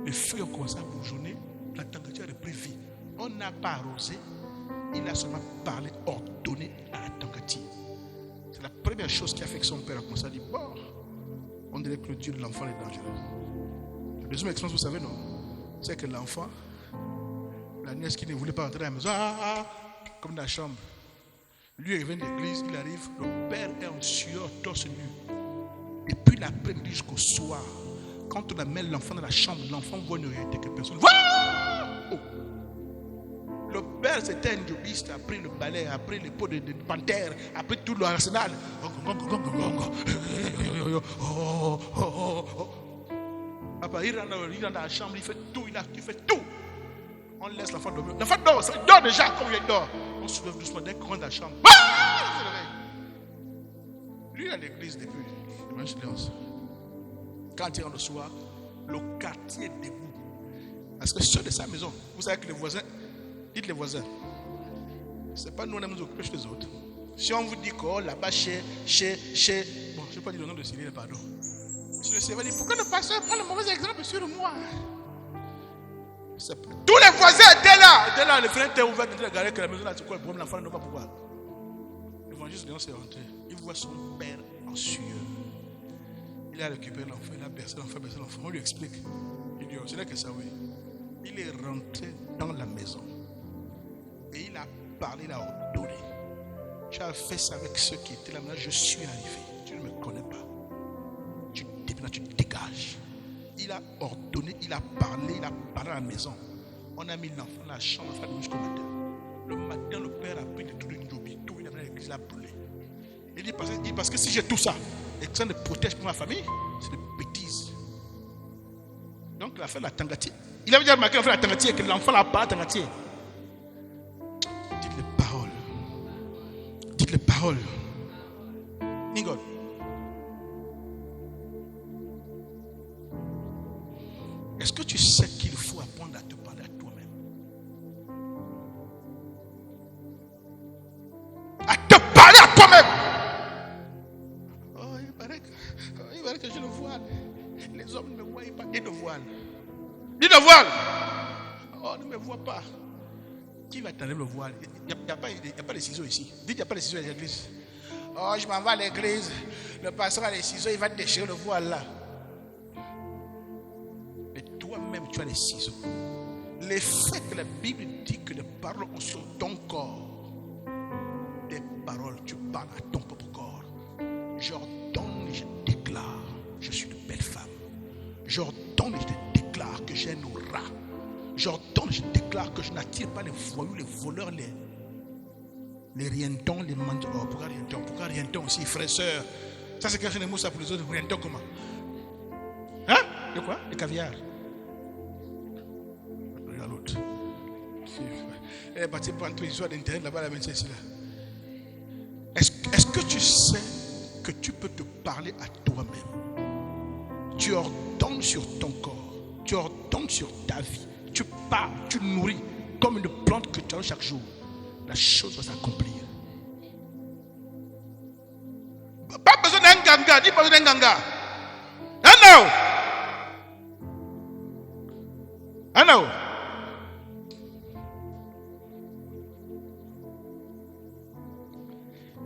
Les feuilles ont commencé à bourgeonner. La Tangati a repris vie. On n'a pas arrosé. Il a seulement parlé, ordonné à la Tangati. C'est la première chose qui a fait que son père a commencé à dire, bon, on dirait que le Dieu de l'enfant est dangereux. La deuxième expérience, vous savez, non? C'est que l'enfant, la nièce qui ne voulait pas entrer à la maison, comme dans la chambre. Lui, il vient de l'église, il arrive, le père est en sueur, torse nu. Depuis l'après-midi jusqu'au soir, quand on amène l'enfant dans la chambre, l'enfant voit une réalité que personne ne voit. Oh. Le père, c'était un jobiste, a pris le balai, a pris les pots de panthère, a pris tout l'arsenal. Après, il rentre dans la chambre, il fait tout, il fait tout. On laisse l'enfant dormir. L'enfant dort, il dort déjà comme il dort. On se lève doucement dès qu'on rentre dans la chambre. Lui, il est à l'église depuis dimanche 11. Quand il rentre le soir, le quartier est debout. Parce que ceux de sa maison, vous savez que les voisins, dites les voisins, c'est pas nous, on aime nous occuper chez les autres. Si on vous dit que là-bas, bon, je ne vais pas dire le nom de Cyril, pardon. Si le Seigneur dit, pourquoi le pasteur prend le mauvais exemple sur moi? Tous les voisins étaient là. Les fenêtres étaient ouvertes. Ils regardaient que la maison là, c'est quoi le problème? L'enfant ne va pas pouvoir. L'évangile de Dieu s'est rentré. Il voit son père en sueur. Il a récupéré l'enfant, il a bercé l'enfant. On lui explique. Il dit, ce n'est que ça, oui. Il est rentré dans la maison. Et il a parlé, il a ordonné. Tu as fait ça avec ceux qui étaient là. Maintenant, je suis arrivé. Tu ne me connais pas. Tu dégages. Il a ordonné, il a parlé à la maison. On a mis l'enfant dans la chambre jusqu'au matin. Le matin, le père a pris tout une jobi, tout, il a amené l'église, il a brûlé. Il dit parce que si j'ai tout ça, et que ça ne protège pas ma famille, c'est des bêtises. Donc il a fait la Tangati. Il avait déjà remarqué qu'il a fait la Tangati et que l'enfant n'a pas la Tangati. Dites les paroles. Dites les paroles. Ningol. Est-ce que tu sais qu'il faut apprendre à te parler à toi-même? À te parler à toi-même. Oh, il paraît que je le voile. Les hommes ne me voient pas. Ils le voilent. Ils le voilent. Oh, ne me vois pas. Qui va t'enlever le voile? Il n'y a pas de ciseaux ici. Dites, il n'y a pas de ciseaux à l'église. Oh, je m'en vais à l'église. Le pasteur a les ciseaux, il va déchirer le voile là. Toi-même, tu as les ciseaux. L'effet que la Bible dit que les paroles ont sur ton corps. Des paroles, tu parles à ton propre corps. J'ordonne et je déclare, je suis une belle femme. J'ordonne et je déclare que j'ai un aura. J'ordonne et je déclare que je n'attire pas les voyous, les voleurs, les rientons, les mendiants. Oh, pourquoi rientons aussi, frères et sœurs? Ça, c'est quelque chose de mots, ça pour les autres. Rientons comment? Hein? De quoi? De caviar. Regarde l'autre. Elle est partie prendre toutes les histoires d'internet là-bas, la même ici là. Est-ce que tu sais que tu peux te parler à toi-même? Tu ordonnes sur ton corps, tu ordonnes sur ta vie, tu parles, tu nourris comme une plante que tu as chaque jour. La chose va s'accomplir. Pas besoin d'un ganga, dis pas besoin d'un ganga. Hello! Hello!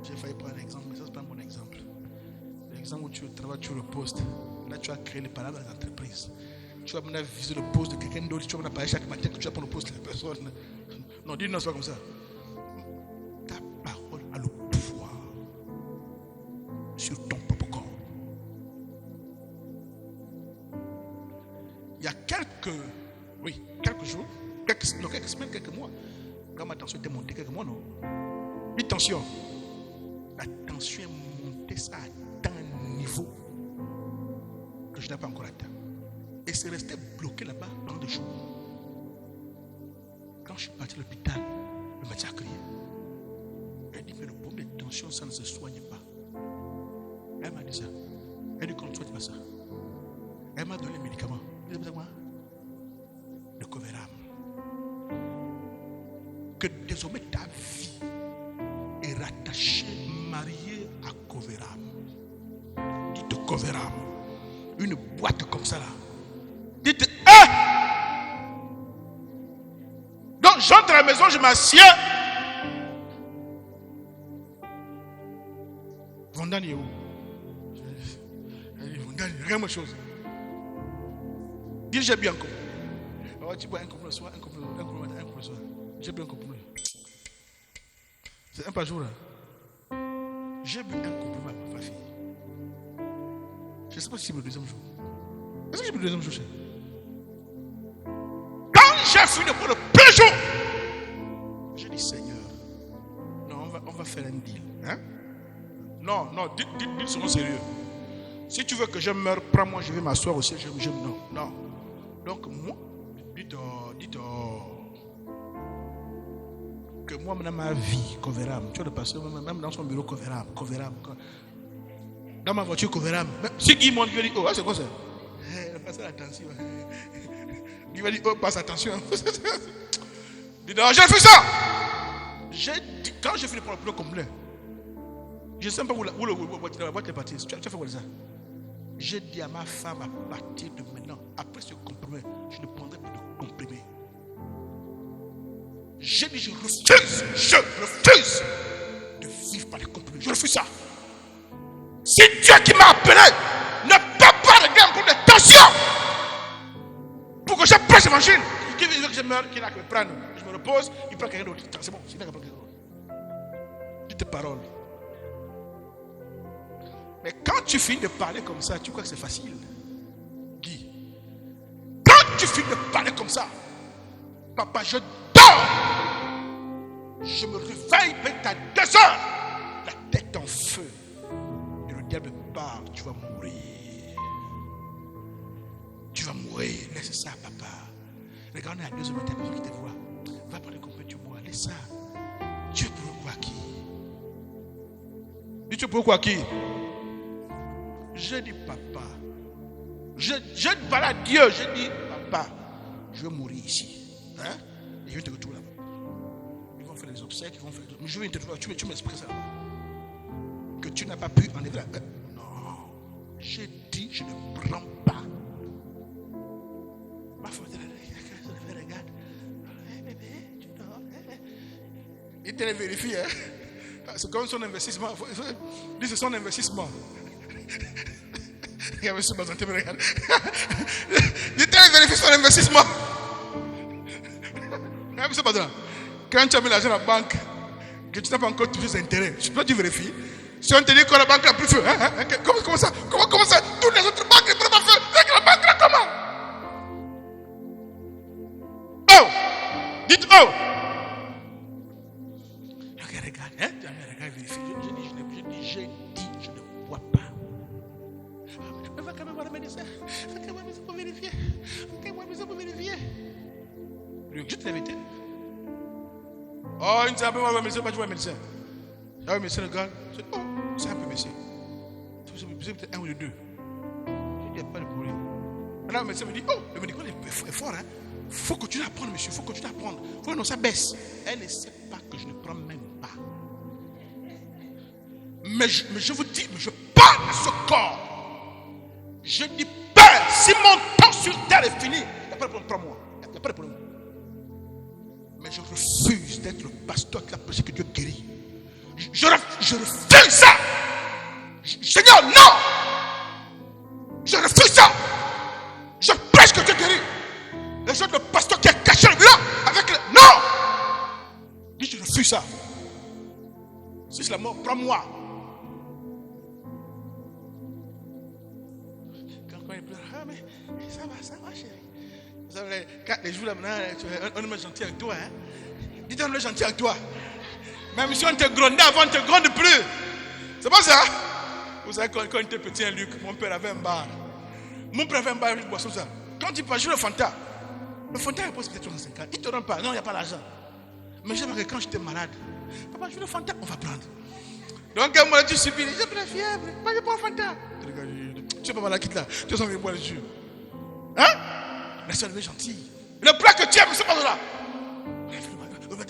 J'ai failli prendre un exemple, mais ça c'est pas mon exemple. L'exemple où tu travailles sur le poste, là tu as créé les paroles dans l'entreprise. Tu vas maintenant viser le poste de quelqu'un d'autre, tu vas parler chaque matin que tu vas prendre le poste de la personne. Non, dis non, c'est pas comme ça. Ta parole a le pouvoir sur ton propre corps. Il y a quelques jours, quelques semaines, quelques mois, quand ma tension était montée, que moi, non? Dites tension. La tension est montée, ça atteint un niveau que je n'ai pas encore atteint. Et c'est resté bloqué là-bas pendant des jours. Quand je suis parti à l'hôpital, le médecin a crié. Elle dit, mais le problème de tension, ça ne se soigne pas. Elle m'a dit ça. Elle dit, qu'on ne soigne pas ça. Elle m'a donné les médicaments. Vous savez quoi? Le Coveram. Que désormais ta vie est rattachée, mariée à Coveram. Dites Coveram. Une boîte comme ça là. Dites, donc j'entre à la maison, je m'assieds. Vandani est où? Vandani, regarde ma chose. Dis, j'ai bien compris. Alors tu bois un comprimé le soir, un comprimé le soir. J'ai bu un comprimé. C'est un par jour là. J'ai bu un comprimé à ma fille. Je ne sais pas si c'est le deuxième jour. Est-ce que j'ai bu le deuxième jour? Quand j'ai fini pour le premier jour, j'ai dit Seigneur, non, on va faire un deal. Hein? Non, dites souvent sérieux. Si tu veux que je meure, prends-moi, je vais m'asseoir aussi. Non. Donc moi, dites que moi, dans ma vie, Coveram, tu vois le pasteur, même dans son bureau, Coveram. Dans ma voiture, Coveram. Si Guy monte, il va dire, oh, c'est quoi ça? Le pasteur, attention. Il va dire, oh, passe attention. Dis non, j'ai fait ça. Quand j'ai fait le plan complet, je ne sais pas où la boîte est partie. Tu as fait quoi ça? J'ai dit à ma femme, à partir de maintenant, après ce comprimé, je ne prendrai plus de comprimé. J'ai dit, je refuse de vivre par les comprimés. Je refuse ça. Si Dieu qui m'a appelé ne peut pas régler un problème de tension pour que je prenne machine, qui veut que je meure, qu'il a que me prendre. Je me repose, il prend quelqu'un d'autre. C'est bon, c'est là qu'il prend quelqu'un d'autre. Dis tes paroles. Mais quand tu finis de parler comme ça, tu crois que c'est facile? Guy. Quand tu finis de parler comme ça, papa, je dors. Je me réveille peut-être à 2 heures, la tête en feu. Et le diable part, tu vas mourir. Tu vas mourir, laisse ça, papa. Regarde, on est à 2 heures matin, papa qui te voit. Va parler comme tu bois, laisse ça. Tu es pour quoi qui? Dis, tu es pour quoi qui? Je dis, papa. Je parle à Dieu, je dis, papa, je vais mourir ici. Hein? Et je vais te retrouver là-bas. Ils vont faire les obsèques, ils vont faire. Mais je vais te retrouver, tu m'expliques ça. Que tu n'as pas pu enlever la. Non. J'ai dit, je ne prends pas. Ma femme regarde. Bébé, tu dors. Il te les vérifie, hein? C'est comme son investissement. Dis, c'est son investissement. Regarde, monsieur Bazanté, regarde. Il te vérifie son investissement. Regarde, monsieur Bazanté. Quand tu as mis l'argent à la banque, que tu n'as pas encore touché ses intérêts, tu vérifies. Si on te dit que la banque n'a plus feu, comment ça? Comment ça? Toutes les autres banques ne prennent pas feu. Avec la banque là, comment? Oh! Dites oh! Regarde, hein? Regarde, vérifie. J'ai dit, je ne bois pas. Mais va quand même voir le médecin. Va quand même voir le médecin pour vérifier. Je te l'invite. Oh, il ne sait pas voir le médecin, pas voir le médecin. Ah, le médecin regarde. Oh, c'est un peu baissé. C'est peut-être 1 ou 2. Je dis, il n'y a pas de problème. Maintenant, le médecin me dit, oh, le médicament est fort, hein. Il faut continuer à prendre, monsieur. Il faut continuer à prendre. Il faut que non, ça baisse. Elle ne sait pas que je ne prends même pas. Mais je vous dis, mais je parle à ce corps. Je dis, Père, si mon temps sur terre est fini, il n'y a pas de problème, prends-moi. Il n'y a pas de problème. Mais je refuse d'être le pasteur qui a prêché que Dieu guérit. Je refuse ça. Seigneur, non. Je refuse ça. Je prêche que Dieu guérit. Les gens, le pasteur qui a caché le bureau avec le... Non. Je refuse ça. Si c'est la mort, prends-moi. Quand il pleure, ah mais ça va chérie. Vous savez, les jours là maintenant, on est gentil avec toi. Hein? Dis-toi, on est gentil avec toi. Même si on te grondait avant, on ne te gronde plus. C'est pas ça? Vous savez, quand on était petit, Luc, mon père avait un bar. Mon père avait un bar avec une boisson, ça. Quand tu passes jouer le Fanta il pose peut-être 65 ans. Il ne te rend pas. Non, il n'y a pas l'argent. Mais j'ai remarqué quand j'étais malade. Papa, joue le Fanta, on va prendre. Donc, moi, tu subis. J'ai pris la fièvre. Pas je prends le Fanta. Tu sais pas malade, quitte là. Tu as envie de boire le jus. Hein? La soeur est gentille. Le plat que tu aimes, c'est pas de là.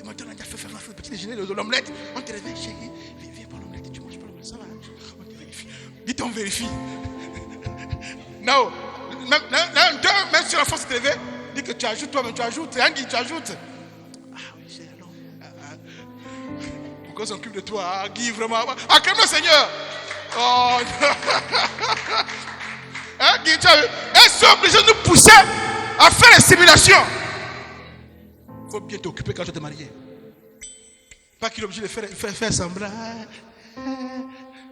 Maintenant, on a fait le petit déjeuner de l'omelette. On te réveille, chérie. Viens pour l'omelette. Tu manges pas l'omelette. Ça va. On te vérifie. Dites, on vérifie. Non. Même si la force te réveille, dis que tu ajoutes toi-même. Tu ajoutes. Hein, Guy, tu ajoutes. Ah oui, c'est alors. Pourquoi on s'occupe de toi, hein, Guy, vraiment? Acclame le Seigneur. Oh. Hein, Guy, tu as vu? Elles sont obligées de nous pousser à faire les simulations. Il faut bien t'occuper quand tu te marié. Pas qu'il est obligé de faire semblant.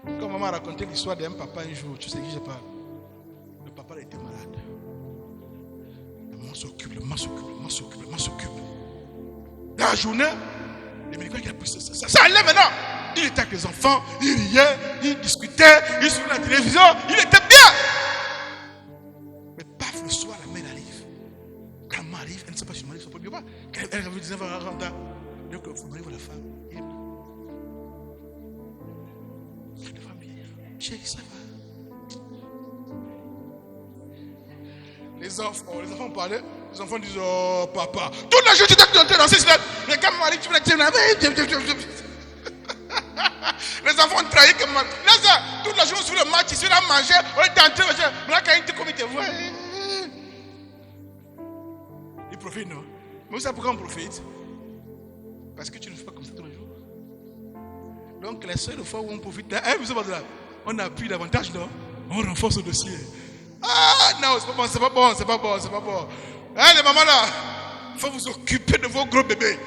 Comme maman a raconté l'histoire d'un papa un jour, tu sais qui je parle. Le papa était malade. Le maman s'occupe. La journée, le médical qui a pris ça allait maintenant. Il était avec les enfants, il riait, il discutait, il suivait la télévision, il était bien. Mais paf, le soir, la mère arrive. Quand la maman arrive, elle ne sait pas si le mari ne peut pas. Elle avait 19 ans, donc il faut marier la femme. Il est là. La femme vient. Chérie, ça va. Les enfants parlaient. Les enfants disent, oh papa. Toute la journée, tu t'es dans ces mais quand maman arrive, tu veux la les enfants ont trahi comme moi. Toute la journée sur le match, ils sont là à manger. On est en train de manger. Mais là, quand ils te commettent, ils profitent, non? Mais vous savez pourquoi on profite? Parce que tu ne fais pas comme ça tous les jours. Donc, la seule fois où on profite, on appuie davantage, non? On renforce le dossier. Ah non, c'est pas bon. Hein, les mamans là, il faut vous occuper de vos gros bébés.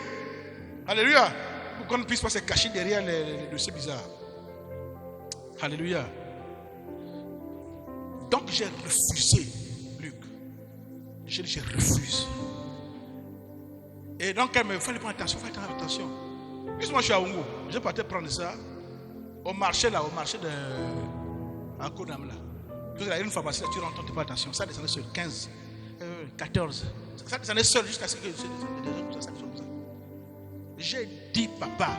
Alléluia. Pour qu'on ne puisse pas se cacher derrière les dossiers bizarres. Alléluia. Donc j'ai refusé, Luc. J'ai dit, je refuse. Et donc elle me fallait prendre attention. Puisque moi je suis à Ongo, je partais prendre ça au marché de à Konam là. Parce qu'il y a une pharmacie là, tu rentres, tu prends attention. Ça descendait sur 15, 14. Ça descendait seul jusqu'à ce que ça. J'ai dit, papa,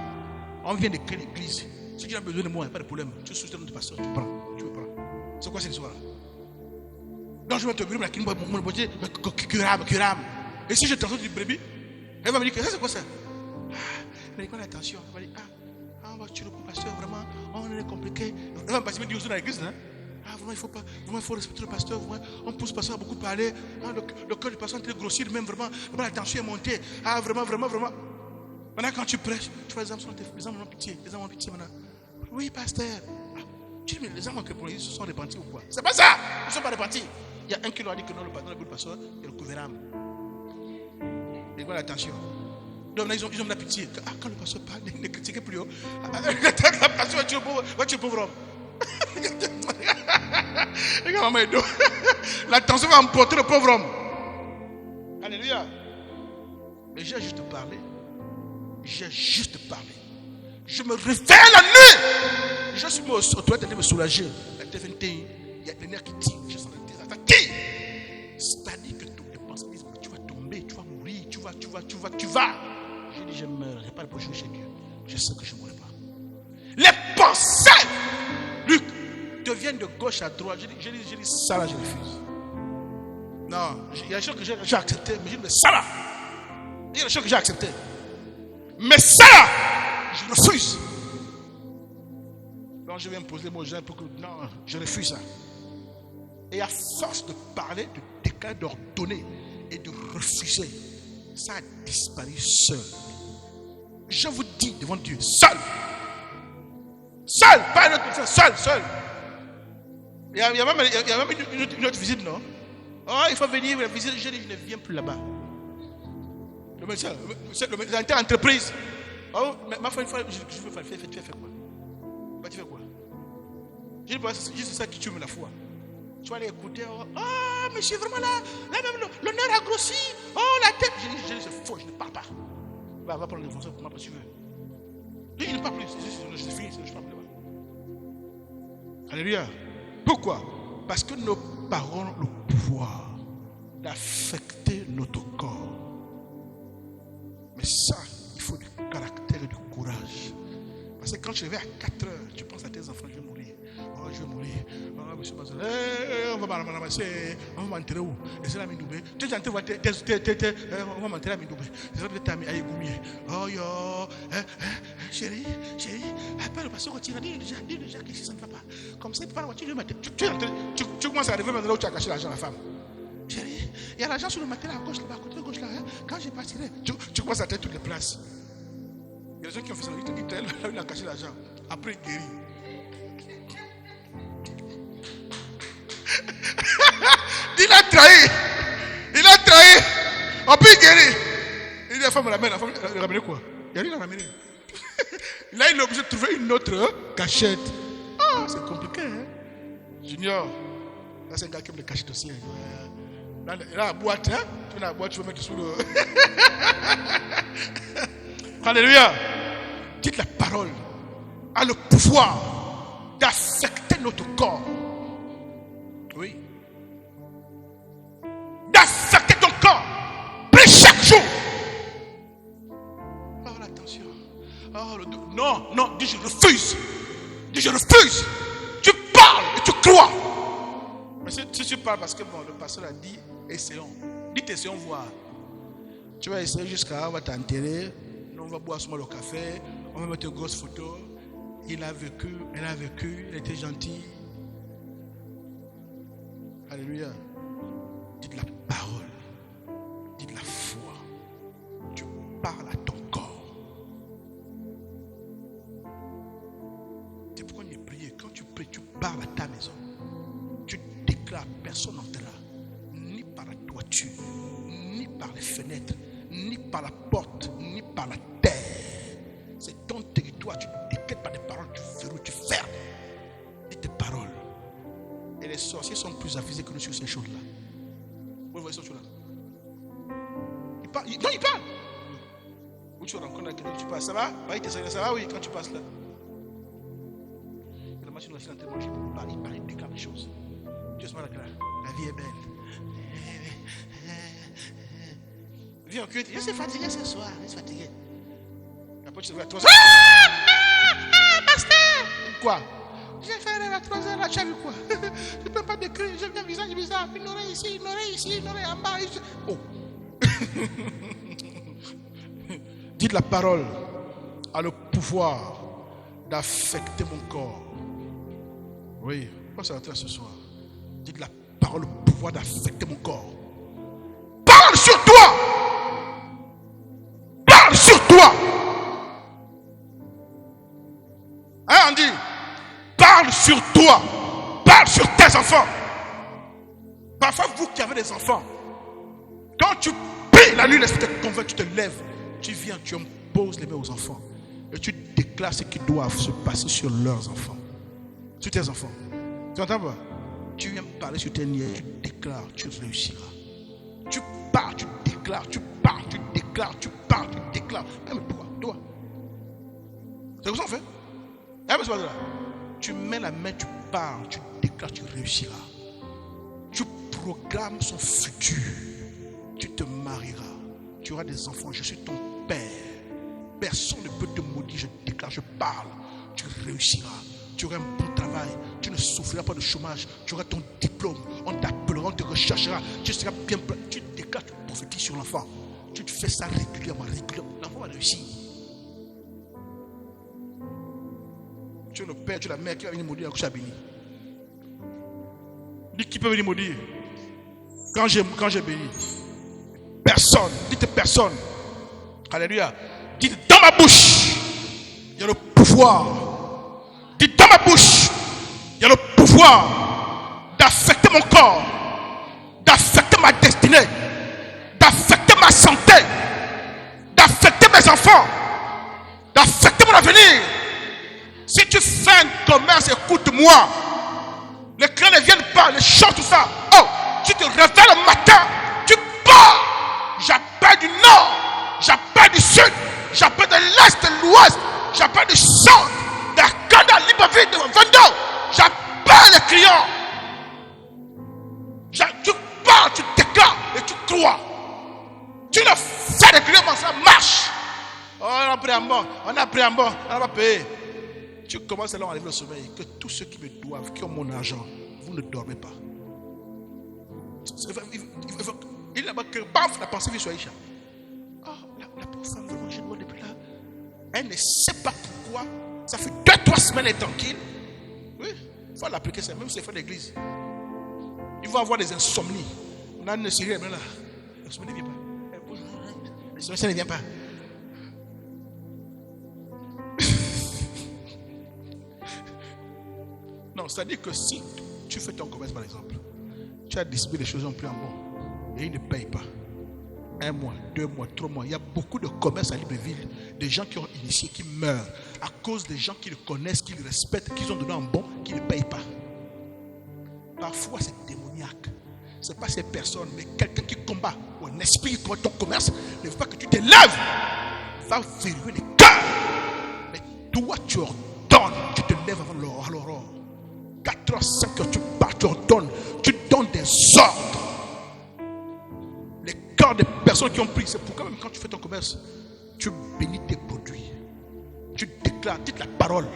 on vient de créer l'église. Si tu as besoin de moi, il n'y a pas de problème. Tu soutiens notre pasteur, tu prends. C'est quoi cette histoire-là? Donc je vais te dire, mon beauté, curam. Et si je transforme du brebis, elle va me dire, que ça c'est quoi ça? Elle va dire, attention. Elle va dire, on va tuer le pasteur, vraiment, on est compliqué. Elle va me passer 10 jours dans l'église, hein? Vraiment, il faut respecter le pasteur. Vraiment. On pousse le pasteur à beaucoup parler. Le cœur du pasteur est très grossir, même vraiment la tension est montée. Vraiment. Maintenant, quand tu prêches, tu vois les âmes ont pitié. Maintenant. Oui, pasteur. Tu dis, mais les âmes en crépolis, ils se sont repentis ou quoi? C'est pas ça. Ils ne sont pas repentis. Il y a un qui leur a dit que non, le pasteur, il est le couverture. Et voilà, attention. Donc, ils ont de la pitié. Quand le pasteur parle, ne critiquez plus. Le pasteur va tuer le pauvre homme. Regarde, maman, la tension va emporter le pauvre homme. Alléluia. Mais j'ai juste parlé. Je me réveille la nuit. Je suis au toilette de me soulager. La TVT, il y a des nerfs qui tirent. Je sens des attaques. C'est-à-dire que toutes les pensées disent, tu vas tomber, tu vas mourir, tu vas. J'ai dit, je meurs, je n'ai pas de prochain chez Dieu. Je sais que je ne mourrai pas. Les pensées, Luc, deviennent de gauche à droite. J'ai dit, ça là, je refuse. Non, il y a des choses que j'ai acceptées, mais j'ai dit, mais ça là, il y a des choses que j'ai acceptées. Mais ça là, je refuse. Donc je vais me poser mon gène pour que. Non, je refuse ça. Et à force de parler, de déclarer, d'ordonner et de refuser, ça a disparu seul. Je vous dis devant Dieu, seul. Seul, pas une autre personne, seul. Il y a même une autre visite, non? Oh, il faut venir la visite. Je dis, je ne viens plus là-bas. Le médecin, entreprise. Oh, ma foi, je veux faire quoi? Bah, tu fais quoi? Je dis, juste ça qui tue la foi. Tu vas aller écouter. Oh, mais je suis vraiment là. Là même, le nerf a grossi. Oh, la tête. Je dis, c'est faux, je ne parle pas. Va prendre les fonctions pour moi, si tu veux. ne parle plus. Je suis fini, je ne parle plus. Alléluia. Pourquoi? Parce que nos paroles ont le pouvoir d'affecter notre corps. Mais ça, il faut du caractère et du courage. Parce que quand tu te réveilles à 4 heures, tu penses à tes enfants, je vais mourir. Oh, je vais mourir. Oh, monsieur Bazin. On va m'enterrer où? Et c'est la Mindoubé. Tu es en train de voir, on va m'enterrer à Mindoubé. C'est ça que tu as mis à Yégoumie. Oh, yo. Chérie, appelle le pasteur, dis déjà que ça ne va pas. Comme ça, il ne peut pas la voiture le matin. Tu commences à arriver maintenant où tu as caché l'argent à la femme. Chérie, il y a l'argent sur le matelas à gauche, là-bas, à côté de gauche, là. Quand je partirai, tu commences à tenir toutes les places. Il y a des gens qui ont fait ça, ils te disent, là, il a caché l'argent. Après, il guérit. Il a trahi. Après, il guérit. Il dit, la femme ramène. La femme ramène quoi? Il n'y a rien à ramener. Là, il est obligé de trouver une autre cachette. Ah, c'est compliqué, hein? Junior, là, c'est un gars qui aime les cachettes aussi. Là, la boîte, hein? Tu veux la boîte, tu veux mettre sous le. Alléluia. Dites la parole a le pouvoir d'affecter notre corps. Oui. D'affecter ton corps. Prie chaque jour. Oh, l'attention. Oh, non, dis je refuse. Tu parles et tu crois. Mais si tu parles parce que bon, le pasteur a dit, essayons. Dites essayons voir. Tu vas essayer jusqu'à on va t'enterrer. On va boire seulement le café. On va mettre une grosse photo. Il a vécu, elle a vécu, elle était gentille. Alléluia. Dites la parole. Dites la foi. Tu parles à ton corps. C'est pourquoi on est prié. Quand tu pries, tu parles à ta maison. Tu déclares, personne n'entrera. Ni par la toiture, ni par les fenêtres, ni par la porte, ni par la terre. C'est ton territoire. Tu décrètes par des paroles, tu verrouilles, tu fermes. Dis tes paroles. Et les sorciers sont plus avisés que nous sur ces choses-là. Vous voyez ces choses-là? Ils parlent. Non, ils parlent. Où tu rencontres quelqu'un, tu passes. Ça va? Oui, ça va, oui, quand tu passes là. Et la machine va tellement il parle, il déclare des choses. Dieu se met la vie est belle. Viens en culte. Je suis fatigué ce soir. Je suis fatigué. Après, tu te vois à 3 heures. Pasteur! Quoi? J'ai fait rêve à 3 heures là. Tu as vu quoi? Je ne peux pas décrire. J'ai vu un visage bizarre. Une oreille ici, une oreille en bas. Oh! Dites la parole a le pouvoir d'affecter mon corps. Oui. Pourquoi ça va ce soir? Dites la parole, le pouvoir d'affecter mon corps. Parle sur toi! Sur toi. Hein, on dit, parle sur toi. Parle sur tes enfants. Parfois, vous qui avez des enfants, quand tu pries la nuit, l'esprit te convainc, tu te lèves, tu viens, tu imposes les mains aux enfants et tu déclares ce qui doit se passer sur leurs enfants, sur tes enfants. Tu entends pas? Tu viens parler sur tes niais, tu déclares, tu réussiras. Tu parles, tu déclares, tu parles, tu déclares, tu parles, tu déclares. Même toi. C'est comme ça qu'on fait. Tu mets la main, tu parles, tu déclares, tu réussiras. Tu proclames son futur. Tu te marieras. Tu auras des enfants. Je suis ton père. Personne ne peut te maudire. Je déclare, je parle. Tu réussiras. Tu auras un bon travail. Tu ne souffriras pas de chômage. Tu auras ton diplôme. On t'appellera, on te recherchera. Tu seras bien. Tu déclares, tu prophétises sur l'enfant. Tu te fais ça régulièrement. L'enfant va réussir. Tu es le père, tu es la mère qui va venir maudire à coucher à béni. Dis qui peut venir maudire quand j'ai béni? Personne. Dites personne. Alléluia. Dites dans ma bouche, il y a le pouvoir. Dites dans ma bouche, il y a le pouvoir d'affecter mon corps, d'affecter ma destinée, d'affecter ma santé, d'affecter mes enfants, d'affecter mon avenir. Si tu fais un commerce, écoute-moi. Les clients ne viennent pas, les chants, tout ça. Oh, tu te réveilles le matin, tu pars. J'appelle du nord, j'appelle du sud, j'appelle de l'est, de l'ouest. j'appelle du sang d'Arcana Libreville de Vendôme. J'appelle les clients. Tu parles, tu déclares et tu crois. Tu le fais des clients, ça marche. Oh, on a pris un bon, on a pas payé. Tu commences à leur enlever le sommeil. Que tous ceux qui me doivent, qui ont mon argent, vous ne dormez pas. Il n'a pas que baf, la pensée vient sur Aïcha. Oh, la pauvre femme veut manger loin depuis là. Elle ne sait pas pourquoi. Ça fait 2-3 semaines elle est tranquille. Oui, il faut l'appliquer ça, même si c'est fait l'église. Il va avoir des insomnies. On a une série, mais là, l'insomnie ne vient pas. L'insomnie ne vient pas. Non, c'est-à-dire que si tu fais ton commerce, par exemple, tu as distribué les choses en plus en bon et ils ne payent pas. 1 mois, 2 mois, 3 mois. Il y a beaucoup de commerces à Libreville, des gens qui ont initié, qui meurent à cause des gens qui le connaissent, qui le respectent, qui ont donné un bon, qui ne payent pas. Parfois, c'est démoniaque. Ce n'est pas ces personnes, mais quelqu'un qui combat, ou un esprit qui combat ton commerce, ne veut pas que tu t'élèves. Va verrouiller les cœurs. Mais toi, tu ordonnes, tu te lèves avant l'aurore. 4h, 5h, tu pars, tu ordonnes, tu donnes des ordres. Les cœurs des personnes qui ont pris, c'est pourquoi même quand tu fais ton commerce, tu bénis tes produits. Tu déclares, dites la parole.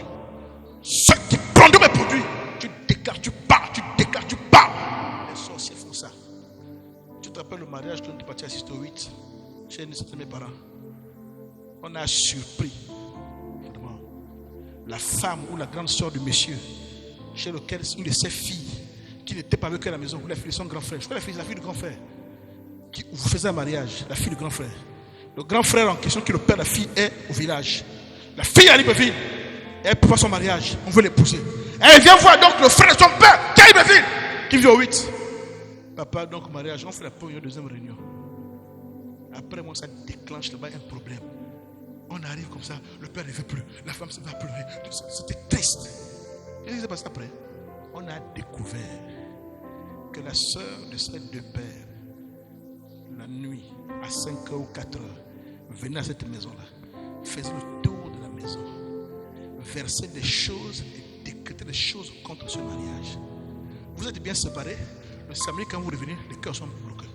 Ceux qui prennent mes produits, tu déclares, tu parles, tu déclares, tu parles. Les sorciers font ça. Tu te rappelles le mariage quand tu es parti assister au 8 chez certains de mes parents. On a surpris la femme ou la grande soeur du monsieur, chez lequel une de ses filles qui n'était pas avec elle à la maison, la fille de son grand frère, je crois la fille du grand frère, qui vous faisait un mariage, la fille du grand frère. Le grand frère en question qui le père de la fille est au village. La fille est à Libreville. Elle prépare son mariage, on veut l'épouser. Elle vient voir donc le frère de son père qui est à Libreville, qui vit au 8. Papa, donc mariage, on fait la première, deuxième réunion. Après moi, ça déclenche là-bas un problème. On arrive comme ça, le père ne veut plus, la femme se va pleurer. C'était triste. Et qu'est-ce qui s'est passé après? On a découvert que la soeur de ses 2 pères, la nuit, à 5h ou 4h, venait à cette maison-là, faisait le tour de la maison, versait des choses et décrétait des choses contre ce mariage. Vous êtes bien séparés. Le samedi, quand vous revenez, les cœurs sont bloqués.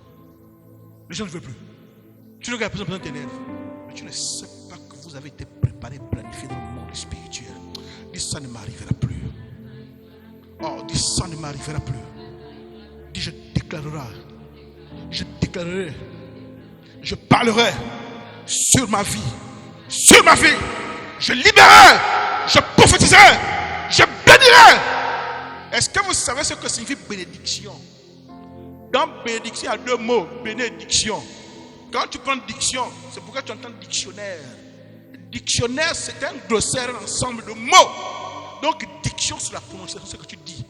Les gens ne veulent plus. Tu regardes la personne t'énerve, mais tu ne sais pas que vous avez été préparé, planifié dans le monde spirituel. Dis ça ne m'arrivera plus. Oh, dis ça ne m'arrivera plus. Dis je déclarerai, je parlerai sur ma vie, je libérerai, je prophétiserai, je bénirai. Est-ce que vous savez ce que signifie bénédiction? Dans bénédiction, il y a 2 mots, bénédiction. Quand tu prends diction, c'est pourquoi tu entends dictionnaire. Dictionnaire, c'est un glossaire, un ensemble de mots. Donc, diction, c'est la prononciation, c'est ce que tu dis.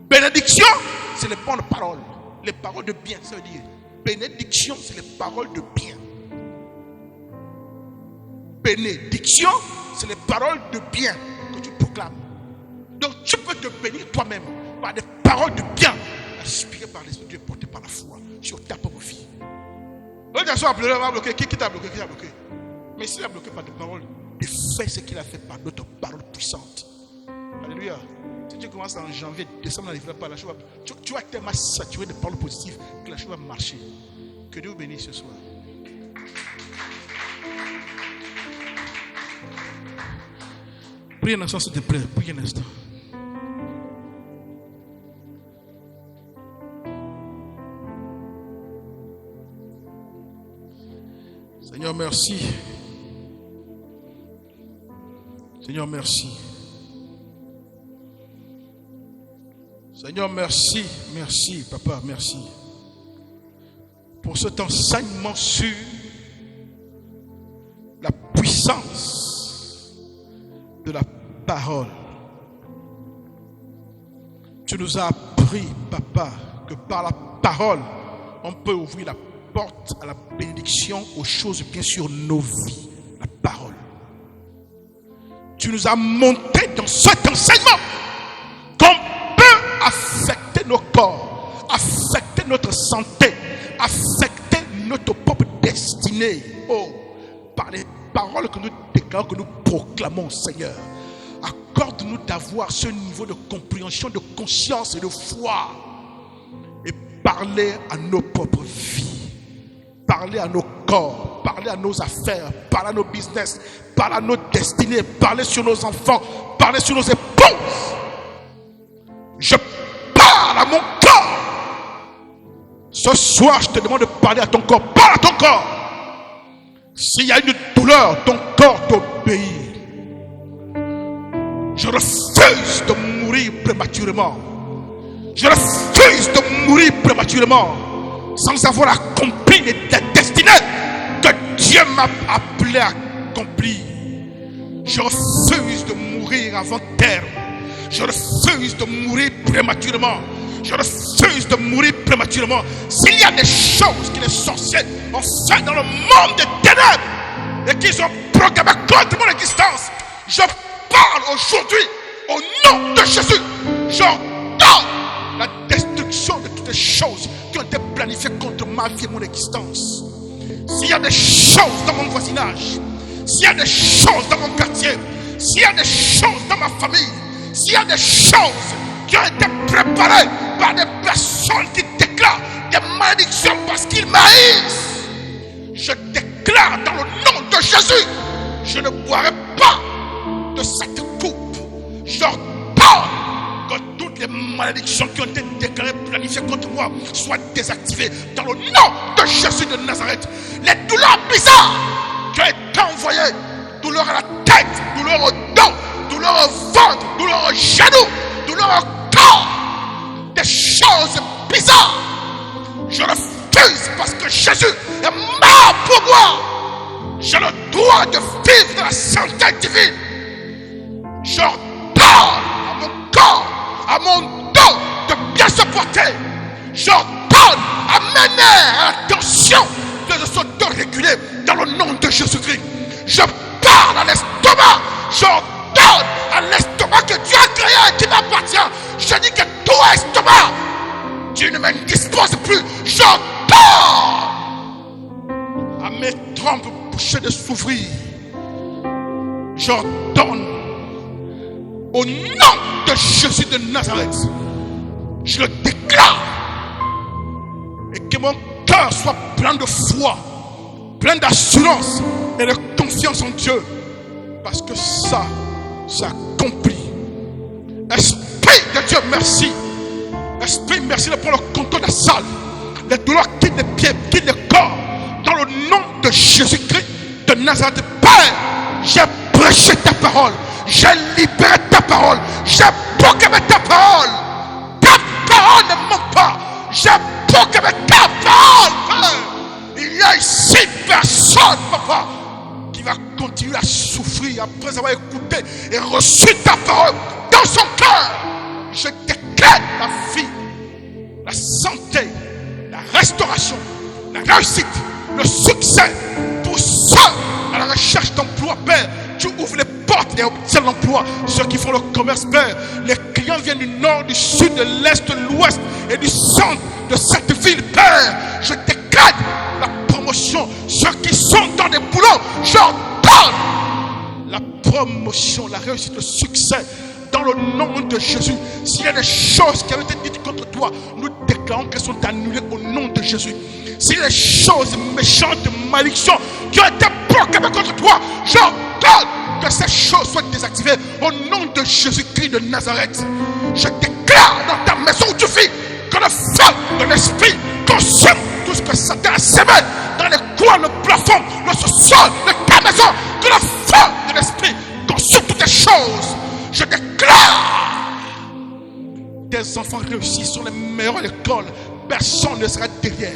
Bénédiction, c'est les bonnes paroles. Les paroles de bien, ça veut dire. Bénédiction, c'est les paroles de bien. Bénédiction, c'est les paroles de bien que tu proclames. Donc, tu peux te bénir toi-même par des paroles de bien, inspirées par l'Esprit de Dieu, portées par la foi sur ta propre vie. L'autre personne a pleuré, va bloquer. Qui t'a bloqué? Qui t'a bloqué? Mais s'il a bloqué par des paroles, il fait ce qu'il a fait par d'autres paroles puissantes. Alléluia. Si tu commences en janvier, décembre, n'arrivera pas, la chose va, tu vas tellement saturé de paroles positives que la chose va marcher. Que Dieu vous bénisse ce soir. Prie un instant, s'il te plaît. Prie un instant. Seigneur, merci. Seigneur, merci. Seigneur, merci. Merci, Papa, merci. Pour cet enseignement sur la puissance de la parole. Tu nous as appris, Papa, que par la parole, on peut ouvrir la porte à la bénédiction, aux choses bien sûr nos vies, la parole. Tu nous as montré dans cet enseignement qu'on peut affecter nos corps, affecter notre santé, affecter notre propre destinée. Oh, par les paroles que nous déclarons, que nous proclamons, Seigneur, accorde-nous d'avoir ce niveau de compréhension, de conscience et de foi et parler à nos propres vies, parler à nos corps, parler à nos affaires, parler à nos business, parler à nos destinées, parler sur nos enfants, parler sur nos épouses. Je parle à mon corps. Ce soir, je te demande de parler à ton corps. Parle à ton corps. S'il y a une douleur, ton corps t'obéit. Je refuse de mourir prématurément. Je refuse de mourir prématurément sans avoir accompli les destinées que Dieu m'a appelé à accomplir. Je refuse de mourir avant terme. Je refuse de mourir prématurément. Je refuse de mourir prématurément. S'il y a des choses que les sorciers ont fait dans le monde des ténèbres et qu'ils ont proclamé contre mon existence, je parle aujourd'hui au nom de Jésus. J'ordonne la destruction de toutes les choses qui ont été planifiées contre ma vie et mon existence. S'il y a des choses dans mon voisinage, s'il y a des choses dans mon quartier, s'il y a des choses dans ma famille, s'il y a des choses qui ont été préparées par des personnes qui déclarent des malédictions parce qu'ils m'haïssent, je déclare dans le nom de Jésus, je ne boirai pas de cette coupe. J'ordonne que toutes les malédictions qui ont été déclarées, planifiées contre moi soient désactivées dans le nom de Jésus de Nazareth. Les douleurs bizarres qui ont été envoyées, douleur à la tête, douleur au dos, douleur au ventre, douleur au genou, douleur au corps, des choses bizarres, je refuse parce que Jésus est mort pour moi. J'ai le droit de vivre de la santé divine. J'ordonne à mon corps, à mon dos de bien se porter. J'ordonne à mes nerfs, à l'attention de s'autoréguler dans le nom de Jésus-Christ. Je parle à l'estomac. J'ordonne à l'estomac que Dieu a créé et qui m'appartient. Je dis que toi, estomac, tu ne m'indisposes plus. J'ordonne à mes trompes bouchées de s'ouvrir. J'ordonne au nom de Jésus de Nazareth, je le déclare, et que mon cœur soit plein de foi, plein d'assurance et de confiance en Dieu, parce que ça s'accomplit. Esprit de Dieu, merci. Esprit, merci de prendre le contrôle de la salle. Les douleurs quittent les pieds, quittent le corps. Dans le nom de Jésus-Christ de Nazareth, Père, j'ai prêché ta parole. J'ai libéré ta parole. J'ai proclamé ta parole. Ta parole ne ment pas. J'ai proclamé ta parole, Père. Il y a ici personne, Papa, qui va continuer à souffrir après avoir écouté et reçu ta parole dans son cœur. Je déclare la vie, la santé, la restauration, la réussite, le succès pour ceux à la recherche d'emploi, Père. Tu ouvres les portes et obtiens l'emploi. Ceux qui font le commerce, Père, les clients viennent du nord, du sud, de l'est, de l'ouest et du centre de cette ville, Père. Je déclare la promotion. Ceux qui sont dans des boulots, j'ordonne la promotion, la réussite, le succès dans le nom de Jésus. S'il y a des choses qui avaient été dites contre toi, nous déclarons qu'elles sont annulées au nom de Jésus. S'il y a des choses méchantes, de malédiction qui ont été proclamées contre toi, j'ordonne que ces choses soient désactivées au nom de Jésus-Christ de Nazareth. Je déclare dans ta maison où tu vis que le feu de l'esprit consomme tout ce que Satan a sémé dans les coins, le plafond, le sous-sol de ta maison. Que le feu de l'esprit consomme toutes les choses. Je déclare, tes enfants réussissent sur les meilleures écoles. Personne ne sera derrière.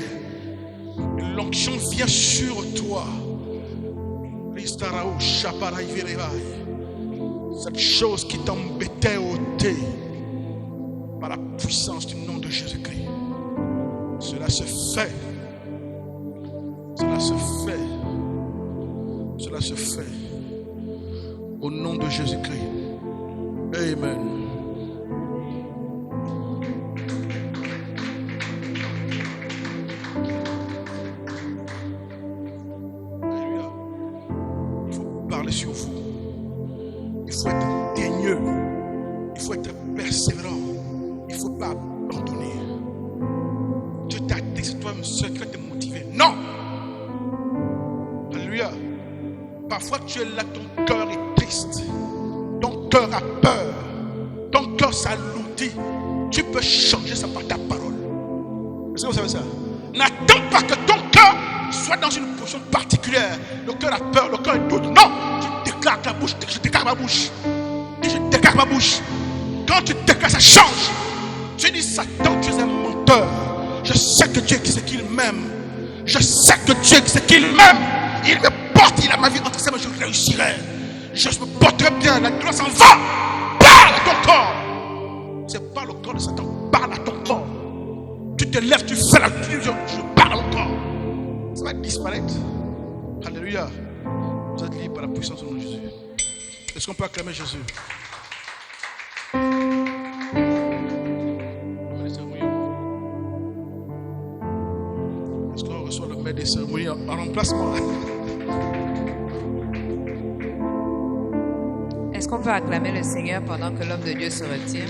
L'onction vient sur toi. Cette chose qui t'embêtait ôtée par la puissance du nom de Jésus-Christ. Cela se fait. Cela se fait. Cela se fait. Au nom de Jésus-Christ. Amen. Il faut être daigneux. Il faut être persévérant. Il ne faut pas abandonner. Dieu t'a dit que c'est toi-même seul qui va te motiver. Non! Alléluia. Parfois tu es là, ton cœur est triste. Ton cœur a peur. Ton cœur s'alourdit. Tu peux changer ça par ta parole. Est-ce que vous savez ça? N'attends pas que ton cœur soit dans une position particulière. Le cœur a peur, le cœur est doute. Non! Tu déclares avec la bouche. Je déclare ma bouche. Je déclare ma bouche. Quand tu déclares, ça change. Tu dis, Satan, tu es un menteur. Je sais que Dieu est ce qu'il m'aime. Je sais que Dieu est ce qu'il m'aime. Il me porte, il a ma vie entre ses mains, je réussirai. Je me porterai bien, la gloire s'en va. Parle à ton corps. C'est pas le corps de Satan, parle à ton corps. Tu te lèves, tu fais la vie, je parle à mon corps. Ça va disparaître. Alléluia. Vous êtes libres par la puissance du nom de Jésus. Est-ce qu'on peut acclamer Jésus? Est-ce qu'on reçoit le maître des cérémonies en remplacement? Est-ce qu'on peut acclamer le Seigneur pendant que l'homme de Dieu se retire?